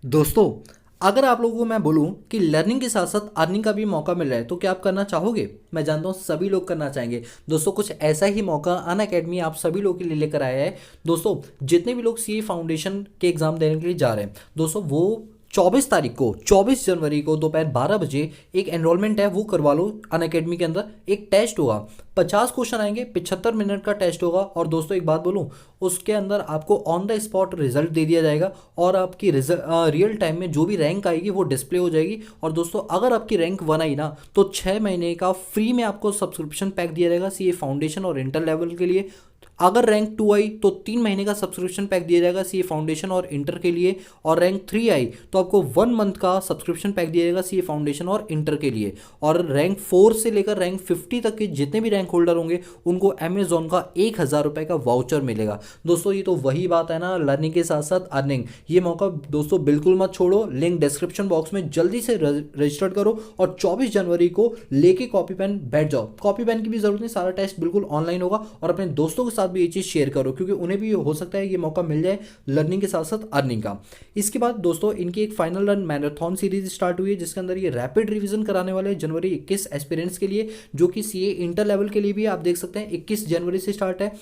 दोस्तों, अगर आप लोगों को मैं बोलूं कि लर्निंग के साथ साथ अर्निंग का भी मौका मिल रहा है तो क्या आप करना चाहोगे? मैं जानता हूं सभी लोग करना चाहेंगे। दोस्तों, कुछ ऐसा ही मौका अन अकेडमी आप सभी लोगों के लिए लेकर आया है। दोस्तों, जितने भी लोग सीए फाउंडेशन के एग्जाम देने के लिए जा रहे हैं, दोस्तों वो 24 जनवरी को दोपहर 12 बजे एक एनरोलमेंट है वो करवा लो। अन अकेडमी के अंदर एक टेस्ट होगा, 50 क्वेश्चन आएंगे, 75 मिनट का टेस्ट होगा। और दोस्तों एक बात बोलूं, उसके अंदर आपको ऑन द स्पॉट रिजल्ट दे दिया जाएगा और आपकी रियल टाइम में जो भी रैंक आएगी वो डिस्प्ले हो जाएगी। और दोस्तों अगर आपकी रैंक 1 आई ना तो 6 महीने का फ्री में आपको सब्सक्रिप्शन पैक दिया जाएगा सीए फाउंडेशन और इंटर लेवल के लिए। अगर रैंक 2 आई तो 3 महीने का सब्सक्रिप्शन पैक दिया जाएगा सीए फाउंडेशन और इंटर के लिए। और रैंक 3 आई तो आपको 1 मंथ का सब्सक्रिप्शन पैक दिया जाएगा सीए फाउंडेशन और इंटर के लिए। और रैंक 4 से लेकर रैंक 50 तक के जितने भी रैंक होल्डर होंगे उनको अमेजोन का 1,000 रुपये का वाउचर मिलेगा। दोस्तों ये तो वही बात है ना, लर्निंग के साथ साथ अर्निंग। ये मौका दोस्तों बिल्कुल मत छोड़ो। लिंक डिस्क्रिप्शन बॉक्स में जल्दी से रजिस्टर करो और 24 जनवरी को लेके कॉपी पेन बैठ जाओ। कॉपी पेन की भी जरूरत नहीं, सारा टेस्ट बिल्कुल ऑनलाइन होगा। और अपने दोस्तों के साथ भी ये चीज़ शेयर करो क्योंकि उन्हें भी हो सकता है ये मौका मिल जाए लर्निंग के साथ साथ अर्निंग का। इसके बाद दोस्तों इनकी एक final run marathon series start हुई है जिसके अंदर ये रैपिड रिवीजन कराने वाले हैं जनवरी 21 एस्पिरेंट्स के लिए, जो कि सीए इंटर लेवल के लिए भी आप देख सकते हैं 21 जनवरी से स्टार्ट है।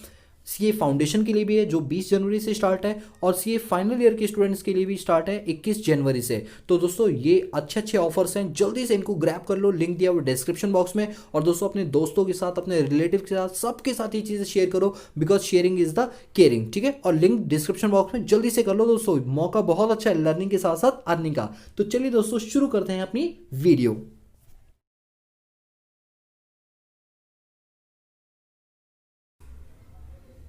सीए फाउंडेशन के लिए भी है जो 20 जनवरी से स्टार्ट है और सीए फाइनल ईयर के स्टूडेंट्स के लिए भी स्टार्ट है 21 जनवरी से। तो दोस्तों ये अच्छे अच्छे ऑफर्स हैं, जल्दी से इनको ग्रैब कर लो। लिंक दिया हुआ डिस्क्रिप्शन बॉक्स में। और दोस्तों अपने दोस्तों के साथ, अपने रिलेटिव के साथ, सबके साथ ये चीज़ें शेयर करो because sharing is the caring. ठीक है, और लिंक डिस्क्रिप्शन बॉक्स में जल्दी से कर लो दोस्तों। मौका बहुत अच्छा है लर्निंग के साथ साथ अर्निंग का। तो चलिए दोस्तों शुरू करते हैं अपनी video.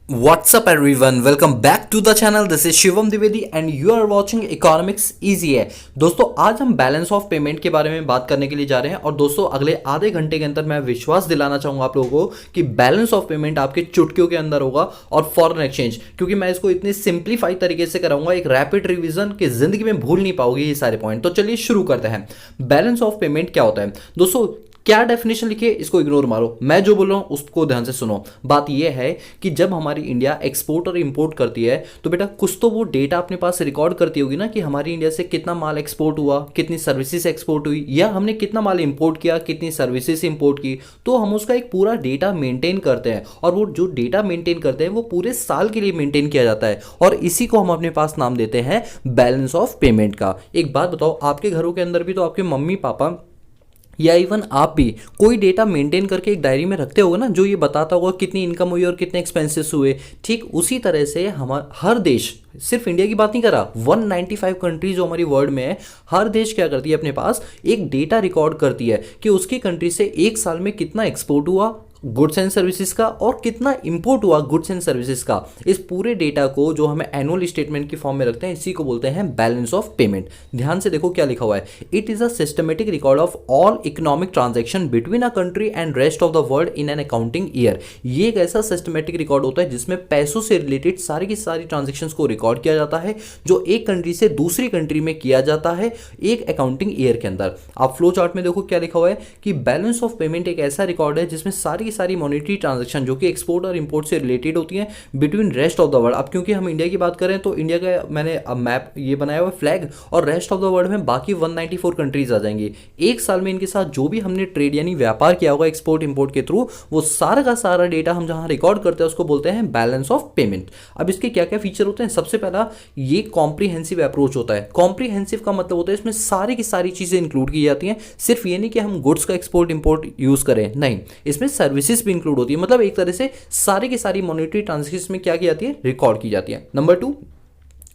What's up everyone, welcome back to the channel. This is Shivam Dwivedi and you are watching Economics Easy है। दोस्तों आज हम बैलेंस ऑफ पेमेंट के बारे में बात करने के लिए जा रहे हैं। और दोस्तों अगले आधे घंटे के अंदर मैं विश्वास दिलाना चाहूंगा आप लोगों को कि बैलेंस ऑफ पेमेंट आपके चुटकियों के अंदर होगा। और फॉरेन एक्सचेंज, क्योंकि मैं इसको इतने सिंप्लीफाई तरीके से कराऊंगा, एक रैपिड रिवीजन की जिंदगी में भूल नहीं पाओगे ये सारे पॉइंट। तो चलिए शुरू करते हैं। बैलेंस ऑफ पेमेंट क्या होता है दोस्तों? क्या डेफिनेशन लिखी है इसको इग्नोर मारो, मैं जो बोल रहा हूं उसको ध्यान से सुनो। बात यह है कि जब हमारी इंडिया एक्सपोर्ट और इंपोर्ट करती है तो बेटा कुछ तो वो डेटा अपने पास रिकॉर्ड करती होगी ना कि हमारी इंडिया से कितना माल एक्सपोर्ट हुआ, कितनी सर्विसेज एक्सपोर्ट हुई, या हमने कितना माल इंपोर्ट किया, कितनी सर्विसेज इंपोर्ट की। तो हम उसका एक पूरा डेटा मेंटेन करते हैं और वो जो डेटा मेंटेन करते हैं वो पूरे साल के लिए मेंटेन किया जाता है और इसी को हम अपने पास नाम देते हैं बैलेंस ऑफ पेमेंट का। एक बात बताओ, आपके घरों के अंदर भी तो आपके मम्मी पापा या इवन आप भी कोई डेटा मेंटेन करके एक डायरी में रखते होगा ना, जो ये बताता होगा कितनी इनकम हुई और कितने एक्सपेंसेस हुए। ठीक उसी तरह से हमारा हर देश, सिर्फ इंडिया की बात नहीं कर रहा, 195 कंट्रीज जो हमारी वर्ल्ड में है, हर देश क्या करती है अपने पास एक डेटा रिकॉर्ड करती है कि उसकी कंट्री से एक साल में कितना एक्सपोर्ट हुआ गुड्स एंड सर्विसेज का और कितना इंपोर्ट हुआ गुड्स एंड सर्विसेज का। इस पूरे डेटा को जो हमें एनुअल स्टेटमेंट की फॉर्म में रखते हैं इसी को बोलते हैं बैलेंस ऑफ पेमेंट। ध्यान से देखो क्या लिखा हुआ है, it is a systematic record of all economic transaction between a country and rest of the world in an accounting year. ये एक ऐसा सिस्टमेटिक रिकॉर्ड होता है जिसमें पैसों से रिलेटेड सारी की सारी ट्रांजेक्शन को रिकॉर्ड किया जाता है जो एक कंट्री से दूसरी कंट्री में किया जाता है एक अकाउंटिंग ईयर के अंदर। आप फ्लो चार्ट में देखो क्या लिखा हुआ है कि बैलेंस ऑफ पेमेंट एक ऐसा रिकॉर्ड है जिसमें सारी की सारी मॉनेटरी ट्रांजैक्शन जो कि एक्सपोर्ट और इंपोर्ट से रिलेटेड होती हैं between rest of the world. अब क्योंकि हम इंडिया की बात करें तो इंडिया का मैंने अब मैप ये बनाया हुआ फ्लैग, और रेस्ट ऑफ द वर्ल्ड में बाकी 194 कंट्रीज आ जाएंगी। एक साल में इनके साथ जो भी हमने ट्रेड यानी व्यापार किया होगा एक्सपोर्ट इंपोर्ट के थ्रू, वो सारा का सारा डेटा हम जहां रिकॉर्ड करते हैं उसको बोलते हैं बैलेंस ऑफ पेमेंट। अब इसके क्या क्या फीचर होते हैं? सबसे पहला ये कॉम्प्रिहेंसिव अप्रोच होता है। कॉम्प्रिहेंसिव का मतलब होता है इसमें सारी की सारी चीजें इंक्लूड की जाती हैं। सिर्फ ये नहीं कि हम गुड्स का एक्सपोर्ट इंपोर्ट यूज करें, नहीं, इसमें सर्विसेज भी इंक्लूड होती है। मतलब एक तरह से सारी की सारी मॉनेटरी ट्रांजैक्शन में क्या की जाती है, रिकॉर्ड की जाती है। Number 2,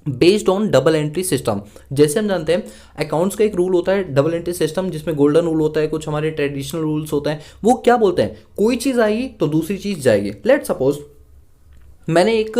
based on double entry system. जैसे हम जानते हैं अकाउंट्स का एक रूल होता है डबल एंट्री सिस्टम, जिसमें गोल्डन रूल होता है, कुछ हमारे ट्रेडिशनल रूल्स होते हैं। वो क्या बोलते हैं, कोई चीज आएगी तो दूसरी चीज जाएगी। लेट सपोज मैंने एक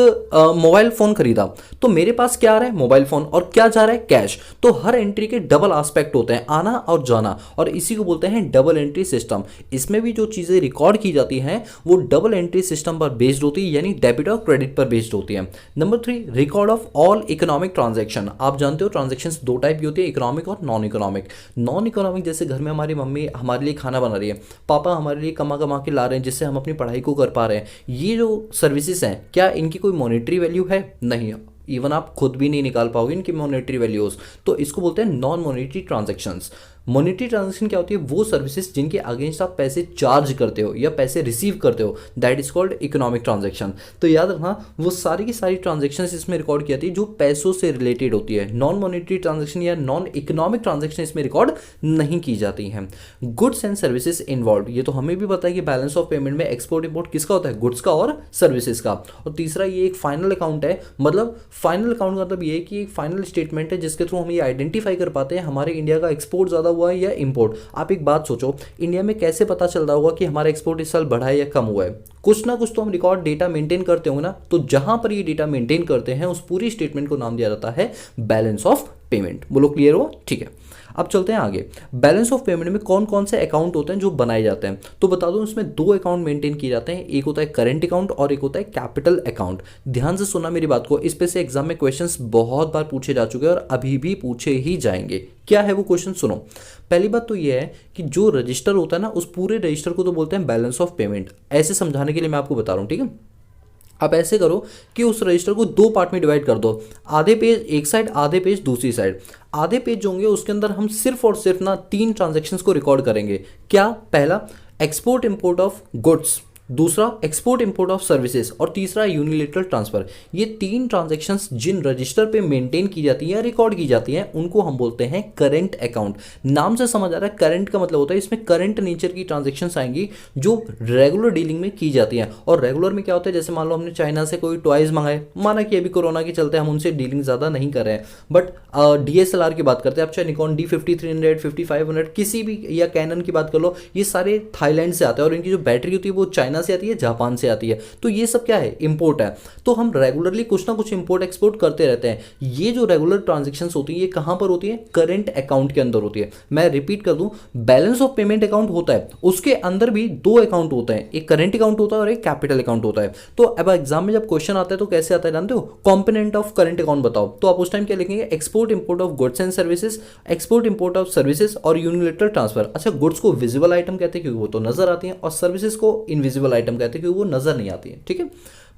मोबाइल फोन खरीदा तो मेरे पास क्या आ रहा है, मोबाइल फोन, और क्या जा रहा है, कैश। तो हर एंट्री के डबल एस्पेक्ट होते हैं, आना और जाना, और इसी को बोलते हैं डबल एंट्री सिस्टम। इसमें भी जो चीजें रिकॉर्ड की जाती हैं वो डबल एंट्री सिस्टम पर बेस्ड होती है, यानी डेबिट और क्रेडिट पर बेस्ड होती है। Number 3, record of all economic transaction. आप जानते हो ट्रांजेक्शन दो टाइप की होती है, इकोनॉमिक और नॉन इकोनॉमिक। नॉन इकोनॉमिक जैसे घर में हमारी मम्मी हमारे लिए खाना बना रही है, पापा हमारे लिए कमा कमा के ला रहे हैं जिससे हम अपनी पढ़ाई को कर पा रहे हैं। ये जो सर्विसेज हैं क्या इनकी कोई मॉनेटरी वैल्यू है? नहीं। इवन आप खुद भी नहीं निकाल पाओगे इनकी मॉनेटरी वैल्यूज। तो इसको बोलते हैं non monetary transactions. Monetary transaction क्या होती है? वो सर्विसेज जिनके अगेंस्ट आप पैसे चार्ज करते हो या पैसे रिसीव करते हो, that is called economic transaction. तो याद रखना वो सारी की सारी ट्रांजेक्शन इसमें रिकॉर्ड की जाती है जो पैसों से रिलेटेड होती है। नॉन मॉनेटरी ट्रांजेक्शन या नॉन इकोनॉमिक ट्रांजेक्शन इसमें रिकॉर्ड नहीं की जाती हैं। गुड्स एंड सर्विसेज इन्वॉल्व, ये तो हमें भी पता है कि बैलेंस ऑफ पेमेंट में एक्सपोर्ट इंपोर्ट किसका होता है? गुड्स का और सर्विसेज का। और तीसरा ये एक फाइनल अकाउंट है, मतलब फाइनल अकाउंट का मतलब ये है कि एक फाइनल स्टेटमेंट है जिसके थ्रू हम ये आइडेंटिफाई कर पाते हैं हमारे इंडिया का एक्सपोर्ट ज़्यादा हुआ है या इंपोर्ट। आप एक बात सोचो, इंडिया में कैसे पता चल रहा होगा कि हमारा एक्सपोर्ट इस साल बढ़ा है या कम हुआ है? कुछ ना कुछ तो हम रिकॉर्ड डेटा मेंटेन करते होंगे ना। तो जहां पर ये डेटा मेंटेन करते हैं उस पूरी स्टेटमेंट को नाम दिया जाता है बैलेंस ऑफ पेमेंट। बोलो क्लियर हुआ? ठीक है, अब चलते हैं आगे। बैलेंस ऑफ पेमेंट में कौन कौन से अकाउंट होते हैं जो बनाए जाते हैं? तो बता दूं इसमें दो अकाउंट मेंटेन किए जाते हैं, एक होता है करंट अकाउंट और एक होता है कैपिटल अकाउंट। ध्यान से सुनना मेरी बात को, इस पे से एग्जाम में क्वेश्चंस बहुत बार पूछे जा चुके हैं और अभी भी पूछे ही जाएंगे। क्या है वो क्वेश्चन? सुनो। पहली बात तो ये है कि जो रजिस्टर होता है ना, उस पूरे रजिस्टर को तो बोलते हैं बैलेंस ऑफ पेमेंट। ऐसे समझाने के लिए मैं आपको बता रहा हूँ, ठीक है? आप ऐसे करो कि उस रजिस्टर को दो पार्ट में डिवाइड कर दो, आधे पेज एक साइड, आधे पेज दूसरी साइड। आधे पेज जो होंगे उसके अंदर हम सिर्फ और सिर्फ ना 3 ट्रांजैक्शंस को रिकॉर्ड करेंगे। क्या? पहला एक्सपोर्ट इंपोर्ट ऑफ गुड्स, दूसरा एक्सपोर्ट इंपोर्ट ऑफ सर्विसेज और तीसरा यूनिलेटरल ट्रांसफर। ये 3 ट्रांजैक्शंस जिन रजिस्टर पे मेंटेन की जाती है या रिकॉर्ड की जाती हैं उनको हम बोलते हैं करंट अकाउंट। नाम से समझ आ रहा है, करंट का मतलब होता है इसमें करंट नेचर की ट्रांजैक्शंस आएंगी जो रेगुलर डीलिंग में की जाती हैं। और रेगुलर में क्या होता है, जैसे मान लो हमने चाइना से कोई टॉयज मंगाए, माना कि अभी कोरोना के चलते हम उनसे डीलिंग ज़्यादा नहीं कर रहे हैं, बट DSLR की बात करते हैं, आप चाहे निकॉन D5300 5500 किसी भी या कैनन की बात कर लो, ये सारे थाईलैंड से आते हैं और इनकी जो बैटरी होती है वो चाइना से आती है, जापान से आती है। तो ये सब क्या है? इंपोर्ट है। तो हम रेगुलरली कुछ ना कुछ इंपोर्ट एक्सपोर्ट करते रहते हैं। ये जो रेगुलर ट्रांजैक्शंस होती है ये कहां पर होती है? करंट अकाउंट के अंदर होती है। मैं रिपीट कर दूं, बैलेंस ऑफ पेमेंट अकाउंट होता है, उसके अंदर भी 2 अकाउंट होते हैं, एक करंट अकाउंट होता है और एक कैपिटल अकाउंट होता है। तो अब एग्जाम में जब क्वेश्चन आता है तो कैसे आता है जानते हो? कंपोनेंट ऑफ करंट अकाउंट बताओ, तो आप उस टाइम क्या लिखेंगे? Export import of goods and services, export import of services और यूनिलेटरल ट्रांसफर। अच्छा, गुड्स को विजिबल आइटम कहते हैं क्योंकि वो तो नजर आती हैं, और सर्विसेज को इनविजिबल आइटम कहते हैं क्योंकि वो नजर नहीं आती है। ठीक है,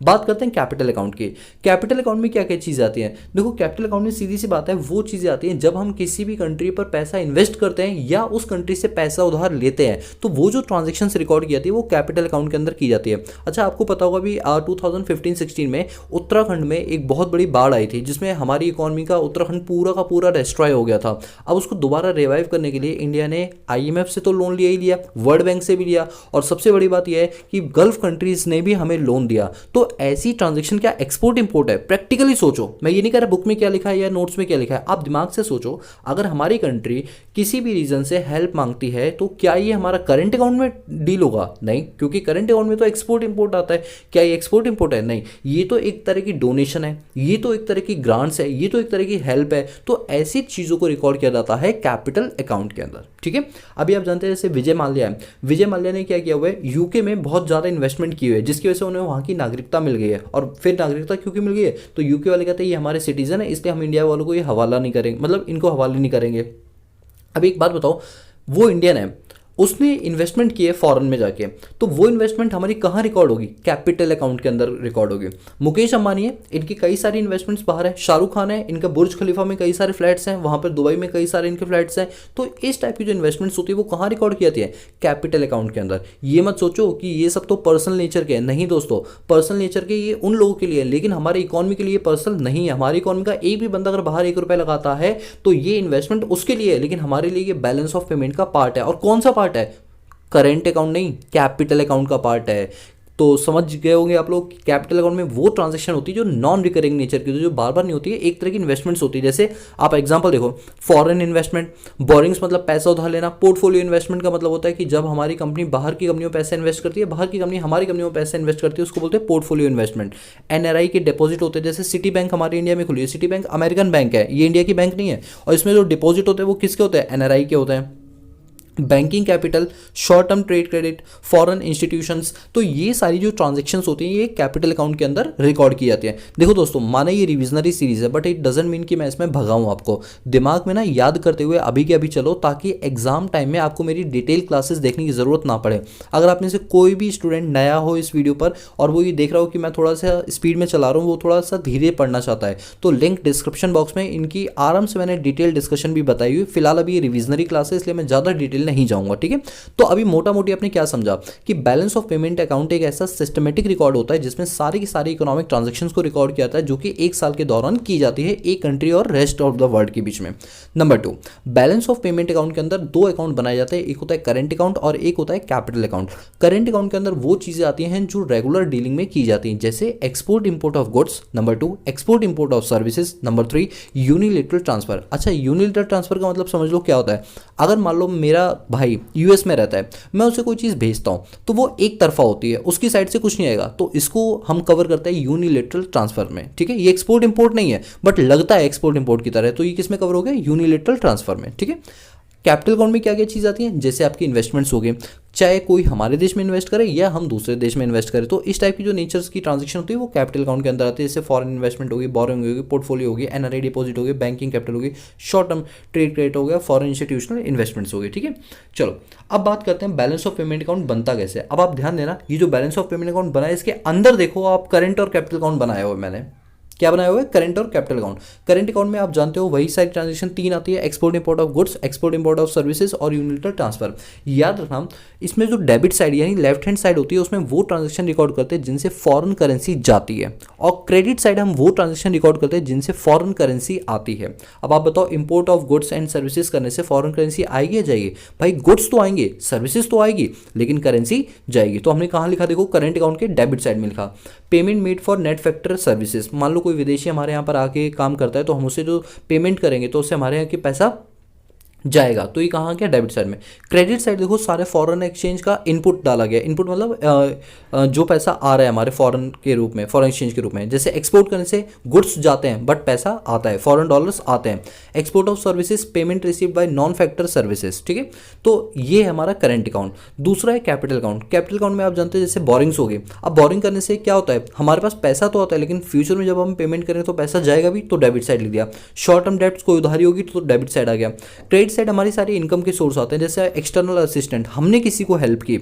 बात करते हैं कैपिटल अकाउंट की। कैपिटल अकाउंट में क्या क्या चीज़ें आती हैं? देखो, कैपिटल अकाउंट में सीधी सी बात है, वो चीज़ें आती हैं जब हम किसी भी कंट्री पर पैसा इन्वेस्ट करते हैं या उस कंट्री से पैसा उधार लेते हैं, तो वो जो ट्रांजेक्शन रिकॉर्ड की जाती है वो कैपिटल अकाउंट के अंदर की जाती है। अच्छा, आपको पता होगा अभी 2015-16 में उत्तराखंड में एक बहुत बड़ी बाढ़ आई थी जिसमें हमारी इकोनॉमी का उत्तराखंड पूरा का पूरा डिस्ट्रॉय हो गया था। अब उसको दोबारा रिवाइव करने के लिए इंडिया ने IMF से तो लोन लिया ही लिया, वर्ल्ड बैंक से भी लिया, और सबसे बड़ी बात यह है कि गल्फ कंट्रीज ने भी हमें लोन दिया। तो ऐसी ट्रांजैक्शन क्या एक्सपोर्ट इंपोर्ट है? प्रैक्टिकली सोचो, मैं ये नहीं कह रहा बुक में क्या लिखा है या नोट्स में क्या लिखा है, आप दिमाग से सोचो। अगर हमारी कंट्री किसी भी रीजन से हेल्प मांगती है तो क्या ये हमारा करंट अकाउंट में डील होगा? नहीं, क्योंकि करंट अकाउंट में तो एक्सपोर्ट इंपोर्ट आता है। क्या ये एक्सपोर्ट इंपोर्ट है? नहीं, ये तो एक तरह की डोनेशन है, ये तो एक तरह की ग्रांट्स है, ये तो एक तरह की हेल्प है। तो ऐसी चीजों को रिकॉर्ड किया जाता है कैपिटल अकाउंट के अंदर। ठीक है, अभी आप जानते हैं जैसे विजय माल्या है, विजय माल्या ने क्या किया हुआ है, यूके में बहुत ज्यादा इन्वेस्टमेंट की हुई है जिसकी वजह से उन्हें वहां की नागरिकता मिल गई है। और फिर नागरिकता क्योंकि मिल गई है तो यूके वाले कहते हैं ये हमारे सिटीजन है, इसलिए हम इंडिया वालों को ये हवाला नहीं करेंगे, मतलब इनको हवाले नहीं करेंगे। अब एक बात बताओ, वो इंडियन है, उसने इन्वेस्टमेंट की है फॉरेन में जाके, तो वो इन्वेस्टमेंट हमारी कहाँ रिकॉर्ड होगी? कैपिटल अकाउंट के अंदर रिकॉर्ड होगी। मुकेश अंबानी है, इनकी कई सारी इन्वेस्टमेंट्स बाहर है। शाहरुख खान है, इनका बुर्ज खलीफा में कई सारे फ्लैट्स हैं, वहाँ पर दुबई में कई सारे इनके फ्लैट्स हैं। तो इस टाइप की जो इन्वेस्टमेंट्स होती है वो कहाँ रिकॉर्ड की जाती है? कैपिटल अकाउंट के अंदर। ये मत सोचो कि ये सब तो पर्सनल नेचर के हैं, नहीं दोस्तों, पर्सनल नेचर के ये उन लोगों के लिए है, लेकिन हमारी इकॉनमी के लिए पर्सनल नहीं है। हमारी इकॉनमी का एक भी बंदा अगर बाहर 1 रुपया लगाता है तो ये इन्वेस्टमेंट उसके लिए है, लेकिन हमारे लिए ये बैलेंस ऑफ पेमेंट का पार्ट है। और कौन सा पार्ट है? करेंट अकाउंट नहीं, कैपिटल अकाउंट का पार्ट है। तो समझ गए होंगे आप लोग, कैपिटल अकाउंट में वो ट्रांजैक्शन होती है जो नॉन रिकरिंग नेचर की, जो बार बार नहीं होती है, एक तरह की इन्वेस्टमेंट्स होती है। जैसे आप एग्जांपल देखो, फॉरेन इन्वेस्टमेंट, बोरिंग्स मतलब पैसा उधार लेना। पोर्टफोलियो इन्वेस्टमेंट का मतलब होता है कि जब हमारी कंपनी बाहर की कंपनियों में पैसा इन्वेस्ट करती है, बाहर की कंपनी हमारी कंपनियों में पैसा इन्वेस्ट करती है, उसको बोलते हैं पोर्टफोलियो इन्वेस्टमेंट। NRI के डिपॉजिट होते हैं, जैसे सिटी बैंक हमारे इंडिया में खुली है, सिटी बैंक अमेरिकन बैंक है, ये इंडिया की बैंक नहीं है, और इसमें जो डिपॉजिट होते हैं वो किसके होते हैं? NRI के होते हैं। Banking capital, short term trade credit, foreign institutions. तो ये सारी जो ट्रांजेक्शन्स होती हैं ये कैपिटल अकाउंट के अंदर रिकॉर्ड की जाती है। देखो दोस्तों, माना ये रिविजनरी सीरीज है बट इट डजंट मीन कि मैं इसमें भगाऊं आपको। दिमाग में ना याद करते हुए अभी के अभी चलो, ताकि एग्जाम टाइम में आपको मेरी डिटेल क्लासेस देखने की जरूरत ना पड़े। अगर आप में से कोई भी स्टूडेंट नया हो इस वीडियो पर और वो ये देख रहा हो कि मैं थोड़ा सा स्पीड में चला रहा हूँ, वो थोड़ा सा धीरे पढ़ना चाहता है, तो लिंक डिस्क्रिप्शन बॉक्स में इनकी आराम से मैंने डिटेल डिस्कशन भी बताई हुई। फिलहाल अभी ये रिविजनरी क्लास है इसलिए मैं ज़्यादा डिटेल नहीं जाऊँगा, ठीक है। तो अभी मोटा मोटी आपने क्या समझा कि बैलेंस ऑफ पेमेंट अकाउंट एक ऐसा सिस्टमेटिक रिकॉर्ड होता है जिसमें सारी की सारी इकोनॉमिक ट्रांजैक्शंस को रिकॉर्ड किया जाता है, जो कि एक साल के दौरान की जाती है एक कंट्री और रेस्ट ऑफ द वर्ल्ड के बीच में। Number 2, balance of payment account के अंदर दो अकाउंट बनाए जाते हैं, एक होता है करेंट अकाउंट और एक होता है कैपिटल अकाउंट। करेंट अकाउंट के अंदर वो चीजें आती हैं जो रेगुलर डीलिंग में की जाती हैं, जैसे export import of goods, number 2 export import of services, number 3 unilateral transfer. अच्छा, यूनिलेटरल ट्रांसफर का मतलब समझ लो क्या होता है। अगर मान लो मेरा भाई यूएस में रहता है, मैं उसे कोई चीज़ भेजता हूँ तो वो एक तरफा होती है, उसकी साइड से कुछ नहीं आएगा, तो इसको हम कवर करते हैं यूनिलेटरल ट्रांसफर में, ठीक है। ये एक्सपोर्ट इंपोर्ट नहीं है बट लगता है एक्सपोर्ट इंपोर्ट की तरह, तो ये किस में कवर हो गया, यूनिलेटरल ट्रांसफर में, ठीक है। कैपिटल अकाउंट में क्या क्या चीज़ आती है, जैसे आपकी इन्वेस्टमेंट्स हो गए, चाहे कोई हमारे देश में इन्वेस्ट करे या हम दूसरे देश में इन्वेस्ट करें, तो इस टाइप की जो नेचर्स की ट्रांजेक्शन होती है वो कैपिटल अकाउंट के अंदर आती है। जैसे फॉरेन इन्वेस्टमेंट होगी, बोरोइंग होगी, पोर्टफोलियो होगी, एनआरआई डिपॉजिट होगी, बैंकिंग कैपिटल होगी, शॉर्ट टर्म ट्रेड क्रेडिट हो गया, फॉरेन इंस्टीट्यूशनल इन्वेस्टमेंट्स हो गई, ठीक है। चलो अब बात करते हैं बैलेंस ऑफ पेमेंट अकाउंट बनता कैसे है। अब आप ध्यान देना, ये जो बैलेंस ऑफ पेमेंट अकाउंट बना है इसके अंदर देखो आप करंट और कैपिटल अकाउंट बनाया हुआ है। मैंने क्या बनाया हुआ है, करंट और कैपिटल अकाउंट। करंट अकाउंट में आप जानते हो वही सारी ट्रांजेक्शन तीन आती है, export import of goods, export import of services और यूनिलेटरल ट्रांसफर। याद रखना, इसमें जो डेबिट साइड यानी लेफ्ट हैंड साइड होती है उसमें वो ट्रांजेक्शन रिकॉर्ड करते हैं जिनसे फॉरेन करेंसी जाती है, और क्रेडिट साइड हम वो ट्रांजेक्शन रिकॉर्ड करते हैं जिनसे फॉरेन करेंसी आती है। अब आप बताओ, import of goods and services करने से फॉरेन करेंसी आएगी या जाएगी? भाई गुड्स तो आएंगे, सर्विसेज तो आएगी, लेकिन करेंसी जाएगी। तो हमने कहाँ लिखा, देखो करंट अकाउंट के डेबिट साइड में लिखा payment made for net factor services. मान लो कोई विदेशी हमारे यहाँ पर आके काम करता है, तो हम उसे जो पेमेंट करेंगे तो उससे हमारे यहाँ के पैसा जाएगा, तो ये कहाँ गया, डेबिट साइड में। क्रेडिट साइड देखो, सारे फॉरेन एक्सचेंज का इनपुट डाला गया। इनपुट मतलब जो पैसा आ रहा है हमारे फॉरेन के रूप में, फॉरेन एक्सचेंज के रूप में। जैसे एक्सपोर्ट करने से गुड्स जाते हैं बट पैसा आता है, फॉरेन डॉलर्स आते हैं। Export of services, payment received by non factor services, ठीक है। तो ये है हमारा करंट अकाउंट। दूसरा है कैपिटल अकाउंट। कैपिटल अकाउंट में आप जानते हैं जैसे बोरिंग्स हो गई। अब बोरिंग करने से क्या होता है, हमारे पास पैसा तो आता है लेकिन फ्यूचर में जब हम पेमेंट करें तो पैसा जाएगा भी, तो डेबिट साइड लिख दिया। शॉर्ट टर्म डेब्ट्स कोई उधारी होगी तो डेबिट साइड आ गया। क्रेडिट साइड हमारी सारी इनकम के सोर्स आते हैं, जैसे एक्सटर्नल असिस्टेंट, हमने किसी को हेल्प की,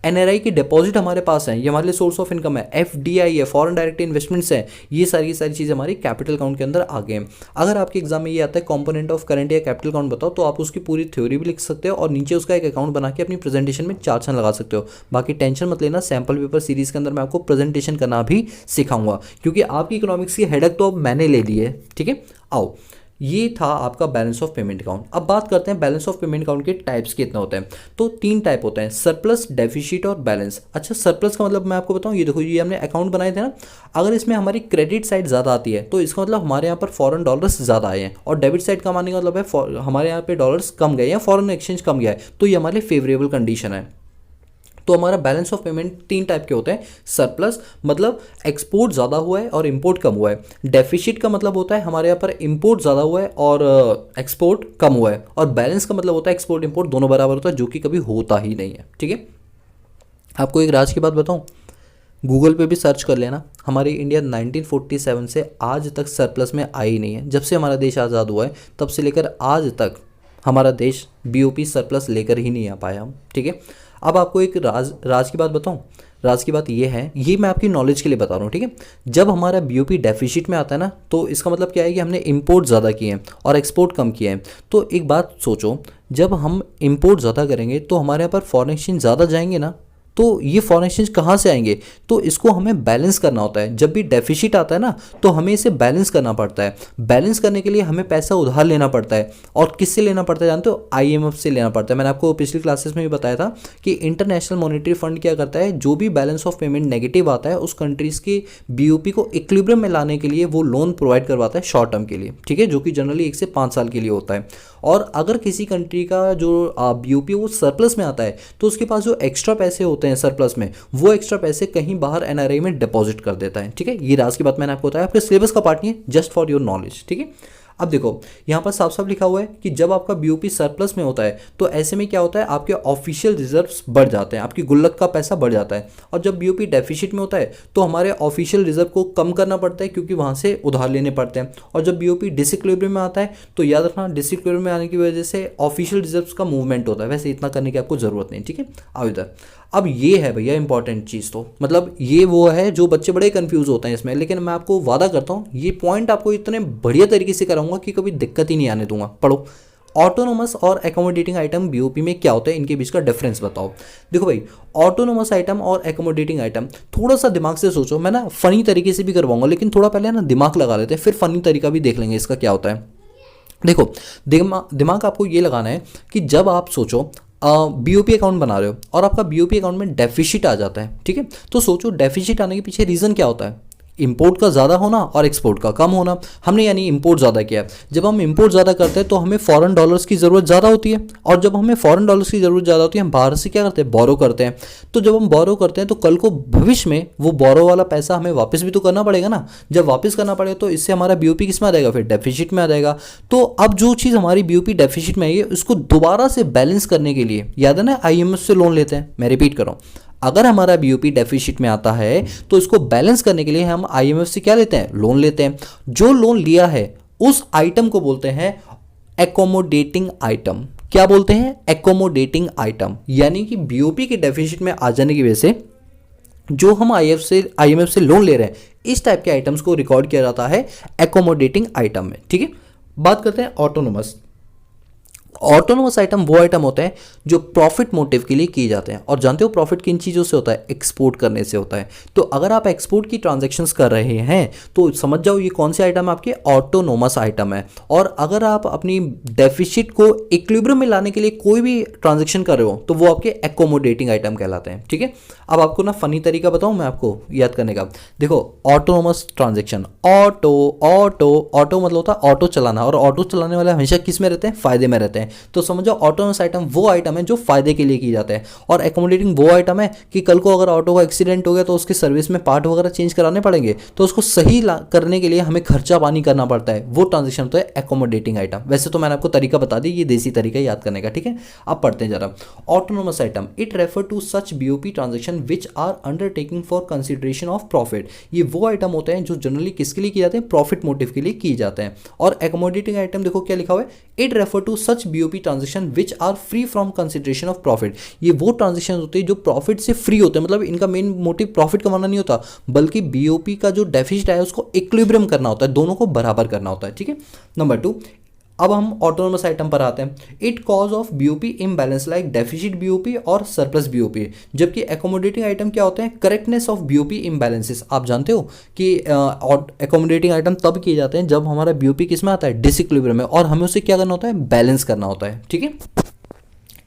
एनआरआई की डिपॉजिट हमारे पास है, ये हमारे लिए सोर्स ऑफ इनकम है, एफडीआई है, फॉरेन डायरेक्ट इन्वेस्टमेंट्स है, ये सारी चीज़ें हमारी कैपिटल अकाउंट के अंदर आ गए हैं। अगर आपके एग्जाम में ये आता है कंपोनेंट ऑफ करंट या कैपिटल अकाउंट बताओ, तो आप उसकी पूरी थ्योरी भी लिख सकते हो और नीचे उसका एक अकाउंट बना के अपनी प्रेजेंटेशन में 4 छन लगा सकते हो। बाकी टेंशन मत लेना, सैम्पल पेपर सीरीज के अंदर मैं आपको प्रेजेंटेशन करना भी सिखाऊंगा, क्योंकि आपकी इकोनॉमिक्स की हेडेक तो अब मैंने ले ली है, ठीक है। आओ, ये था आपका बैलेंस ऑफ पेमेंट अकाउंट। अब बात करते हैं बैलेंस ऑफ पेमेंट अकाउंट के टाइप्स कितने होते हैं। तो 3 टाइप होते हैं, सरप्लस, डेफिसिट और बैलेंस। अच्छा, सरप्लस का मतलब मैं आपको बताऊं, ये देखो ये हमने अकाउंट बनाए थे ना, अगर इसमें हमारी क्रेडिट साइड ज़्यादा आती है तो इसका मतलब हमारे यहाँ पर फॉरेन डॉलर्स ज़्यादा आए हैं, और डेबिट साइड का मानने का मतलब है हमारे यहाँ पे डॉलर्स कम गए या फॉरेन एक्सचेंज कम गया है, तो ये हमारे लिए फेवरेबल कंडीशन है। तो हमारा बैलेंस ऑफ पेमेंट 3 टाइप के होते हैं। सरप्लस मतलब एक्सपोर्ट ज़्यादा हुआ है और इंपोर्ट कम हुआ है। डेफिसिट का मतलब होता है हमारे यहाँ पर इंपोर्ट ज़्यादा हुआ है और एक्सपोर्ट कम हुआ है। और बैलेंस का मतलब होता है एक्सपोर्ट इंपोर्ट दोनों बराबर होता है, जो कि कभी होता ही नहीं है, ठीक है। आपको एक राज की बात बताऊँ, गूगल पे भी सर्च कर लेना, हमारी इंडिया 1947 से आज तक सरप्लस में आई नहीं है। जब से हमारा देश आज़ाद हुआ है तब से लेकर आज तक हमारा देश बीओपी सरप्लस लेकर ही नहीं आ पाया हम, ठीक है। अब आपको एक राज की बात बताऊं, राज की बात ये है, ये मैं आपकी नॉलेज के लिए बता रहा हूँ, ठीक है। जब हमारा बीओपी डेफिसिट में आता है ना, तो इसका मतलब क्या है कि हमने इंपोर्ट ज़्यादा किए हैं और एक्सपोर्ट कम किए हैं। तो एक बात सोचो, जब हम इंपोर्ट ज़्यादा करेंगे तो हमारे यहाँ पर फॉरेन एक्सचेंज ज़्यादा जाएंगे ना, तो ये फॉरेन एक्सचेंज कहाँ से आएंगे, तो इसको हमें बैलेंस करना होता है। जब भी डेफिसिट आता है ना, तो हमें इसे बैलेंस करना पड़ता है। बैलेंस करने के लिए हमें पैसा उधार लेना पड़ता है, और किससे लेना पड़ता है जानते हो, आईएमएफ से लेना पड़ता है। मैंने आपको पिछली क्लासेस में भी बताया था कि इंटरनेशनल मॉनेटरी फंड क्या करता है, जो भी बैलेंस ऑफ पेमेंट नेगेटिव आता है उस कंट्रीज़ के बीओपी को इक्विलिब्रियम में लाने के लिए वो लोन प्रोवाइड करवाता है शॉर्ट टर्म के लिए, ठीक है, जो कि जनरली 1 से 5 साल के लिए होता है। और अगर किसी कंट्री का जो बीओपी वो सरप्लस में आता है, तो उसके पास जो एक्स्ट्रा पैसे होते हैं सरप्लस में, वो एक्स्ट्रा पैसे कहीं बाहर एनआरआई में डिपॉजिट कर देता है, ठीक है। ये राज की बात मैंने आपको बताया, आपके सिलेबस का पार्ट नहीं है, जस्ट फॉर योर नॉलेज, ठीक है। अब देखो यहाँ पर साफ साफ लिखा हुआ है कि जब आपका बीओपी सरप्लस में होता है तो ऐसे में क्या होता है, आपके ऑफिशियल रिजर्व्स बढ़ जाते हैं, आपकी गुल्लक का पैसा बढ़ जाता है। और जब बीओपी डेफिसिट में होता है तो हमारे ऑफिशियल रिजर्व को कम करना पड़ता है, क्योंकि वहाँ से उधार लेने पड़ते हैं। और जब बीओपी डिसइक्विलिब्रियम में आता है तो याद रखना, डिसइक्विलिब्रियम में आने की वजह से ऑफिशियल रिजर्व्स का मूवमेंट होता है। वैसे इतना करने की आपको जरूरत नहीं, ठीक है। आओ इधर, अब ये है भैया इंपॉर्टेंट चीज़, तो मतलब ये वो है जो बच्चे बड़े कंफ्यूज होते हैं इसमें, लेकिन मैं आपको वादा करता हूँ ये पॉइंट आपको इतने बढ़िया तरीके से कराऊंगा कि कभी दिक्कत ही नहीं आने दूंगा। पढ़ो, ऑटोनोमस और एकोमोडेटिंग आइटम बीओपी में क्या होता है, इनके बीच का डिफरेंस बताओ। देखो भाई, ऑटोनोमस आइटम और एकोमोडेटिंग आइटम, थोड़ा सा दिमाग से सोचो। मैं ना फनी तरीके से भी करवाऊंगा, लेकिन थोड़ा पहले ना दिमाग लगा लेते हैं, फिर फनी तरीका भी देख लेंगे इसका क्या होता है। देखो, दिमाग आपको ये लगाना है कि जब आप सोचो बीओपी अकाउंट बना रहे हो और आपका बीओपी अकाउंट में डेफिसिट आ जाता है, ठीक है, तो सोचो डेफिसिट आने के पीछे रीज़न क्या होता है। इंपोर्ट का ज़्यादा होना और एक्सपोर्ट का कम होना। हमने यानी इंपोर्ट ज़्यादा किया है। जब हम इंपोर्ट ज़्यादा करते हैं तो हमें फॉरेन डॉलर्स की ज़रूरत ज़्यादा होती है, और जब हमें फॉरेन डॉलर्स की ज़रूरत ज़्यादा होती है हम बाहर से क्या करते हैं, बोरो करते हैं। तो जब हम बोरो करते हैं तो कल को भविष्य में वो बोरो वाला पैसा हमें वापस भी तो करना पड़ेगा ना। जब वापस करना पड़ेगा तो इससे हमारा बीओपी किस में आ जाएगा, फिर डेफिसिट में आ जाएगा। तो अब जो चीज़ हमारी बीओपी डेफिसिट में आई है उसको दोबारा से बैलेंस करने के लिए, याद है ना, आईएमएफ से लोन लेते हैं। मैं रिपीट कर रहा हूँ, अगर हमारा बीओपी डेफिसिट में आता है तो इसको बैलेंस करने के लिए हम आईएमएफ से क्या लेते हैं, लोन लेते हैं। जो लोन लिया है उस आइटम को बोलते हैं एकोमोडेटिंग आइटम। क्या बोलते हैं, एकोमोडेटिंग आइटम। यानी कि बीओपी के डेफिसिट में आ जाने की वजह से जो हम आईएमएफ से लोन ले रहे हैं, इस टाइप के आइटम्स को रिकॉर्ड किया जाता है एकोमोडेटिंग आइटम में, ठीक है। बात करते हैं ऑटोनोमस। ऑटोनोमस आइटम वो आइटम होते हैं जो प्रॉफिट मोटिव के लिए किए जाते हैं, और जानते हो प्रॉफिट किन चीज़ों से होता है, एक्सपोर्ट करने से होता है। तो अगर आप एक्सपोर्ट की ट्रांजैक्शंस कर रहे हैं तो समझ जाओ ये कौन से आइटम आपके ऑटोनोमस आइटम है। और अगर आप अपनी डेफिसिट को इक्विलिब्रियम में लाने के लिए कोई भी ट्रांजेक्शन कर रहे हो तो वो आपके एकोमोडेटिंग आइटम कहलाते हैं, ठीक है। अब आपको ना फनी तरीका बताऊं मैं आपको याद करने का। देखो, autonomous transaction, auto auto auto मतलब होता है ऑटो चलाना, और ऑटो चलाने वाले हमेशा किस में रहते हैं, फायदे में रहते हैं। तो समझो ऑटोनोमस आइटम वो आइटम है जो फायदे के लिए की जाते हैं, और एकोमोडेटिंग वो आइटम है कि कल को अगर ऑटो का एक्सीडेंट हो गया तो उसके सर्विस में पार्ट वगैरह चेंज कराने पड़ेंगे, तो उसको सही करने के लिए हमें खर्चा पानी करना पड़ता है। वो ट्रांजेक्शन होता है एकोमोडेटिंग आइटम। वैसे तो मैंने आपको तरीका बता दी, ये देसी तरीका याद करने का, ठीक है। अब पढ़ते हैं जरा। Autonomous item, it refer to such BOP transaction which are undertaking for consideration of profit. ये वो आइटम होते हैं जो जनरली किसके लिए किए जाते हैं, प्रॉफिट मोटिव के लिए किए जाते हैं। और एकोमोडेटिंग आइटम देखो क्या लिखा हुआ है, it refer to such BOP transaction which are free from consideration of profit. ये वो ट्रांजेक्शन होते हैं जो प्रॉफिट से फ्री होते हैं, मतलब इनका मेन मोटिव प्रॉफिट कमाना नहीं होता, बल्कि बीओपी का जो डेफिसिट है उसको इक्विलिब्रियम करना होता है, दोनों को बराबर करना होता है, ठीक है। नंबर 2, अब हम ऑटोनोमस आइटम पर आते हैं। It cause of BOP imbalance like deficit BOP और सरप्लस बीओपी। जबकि एकोमोडेटिंग आइटम क्या होते हैं, करेक्टनेस ऑफ बीओपी इम्बैलेंसेस। आप जानते हो कि एकोमोडेटिंग आइटम तब किए जाते हैं जब हमारा बीओपी किस में आता है, डिसइक्विलिब्रियम में, और हमें उसे क्या करना होता है, बैलेंस करना होता है, ठीक है।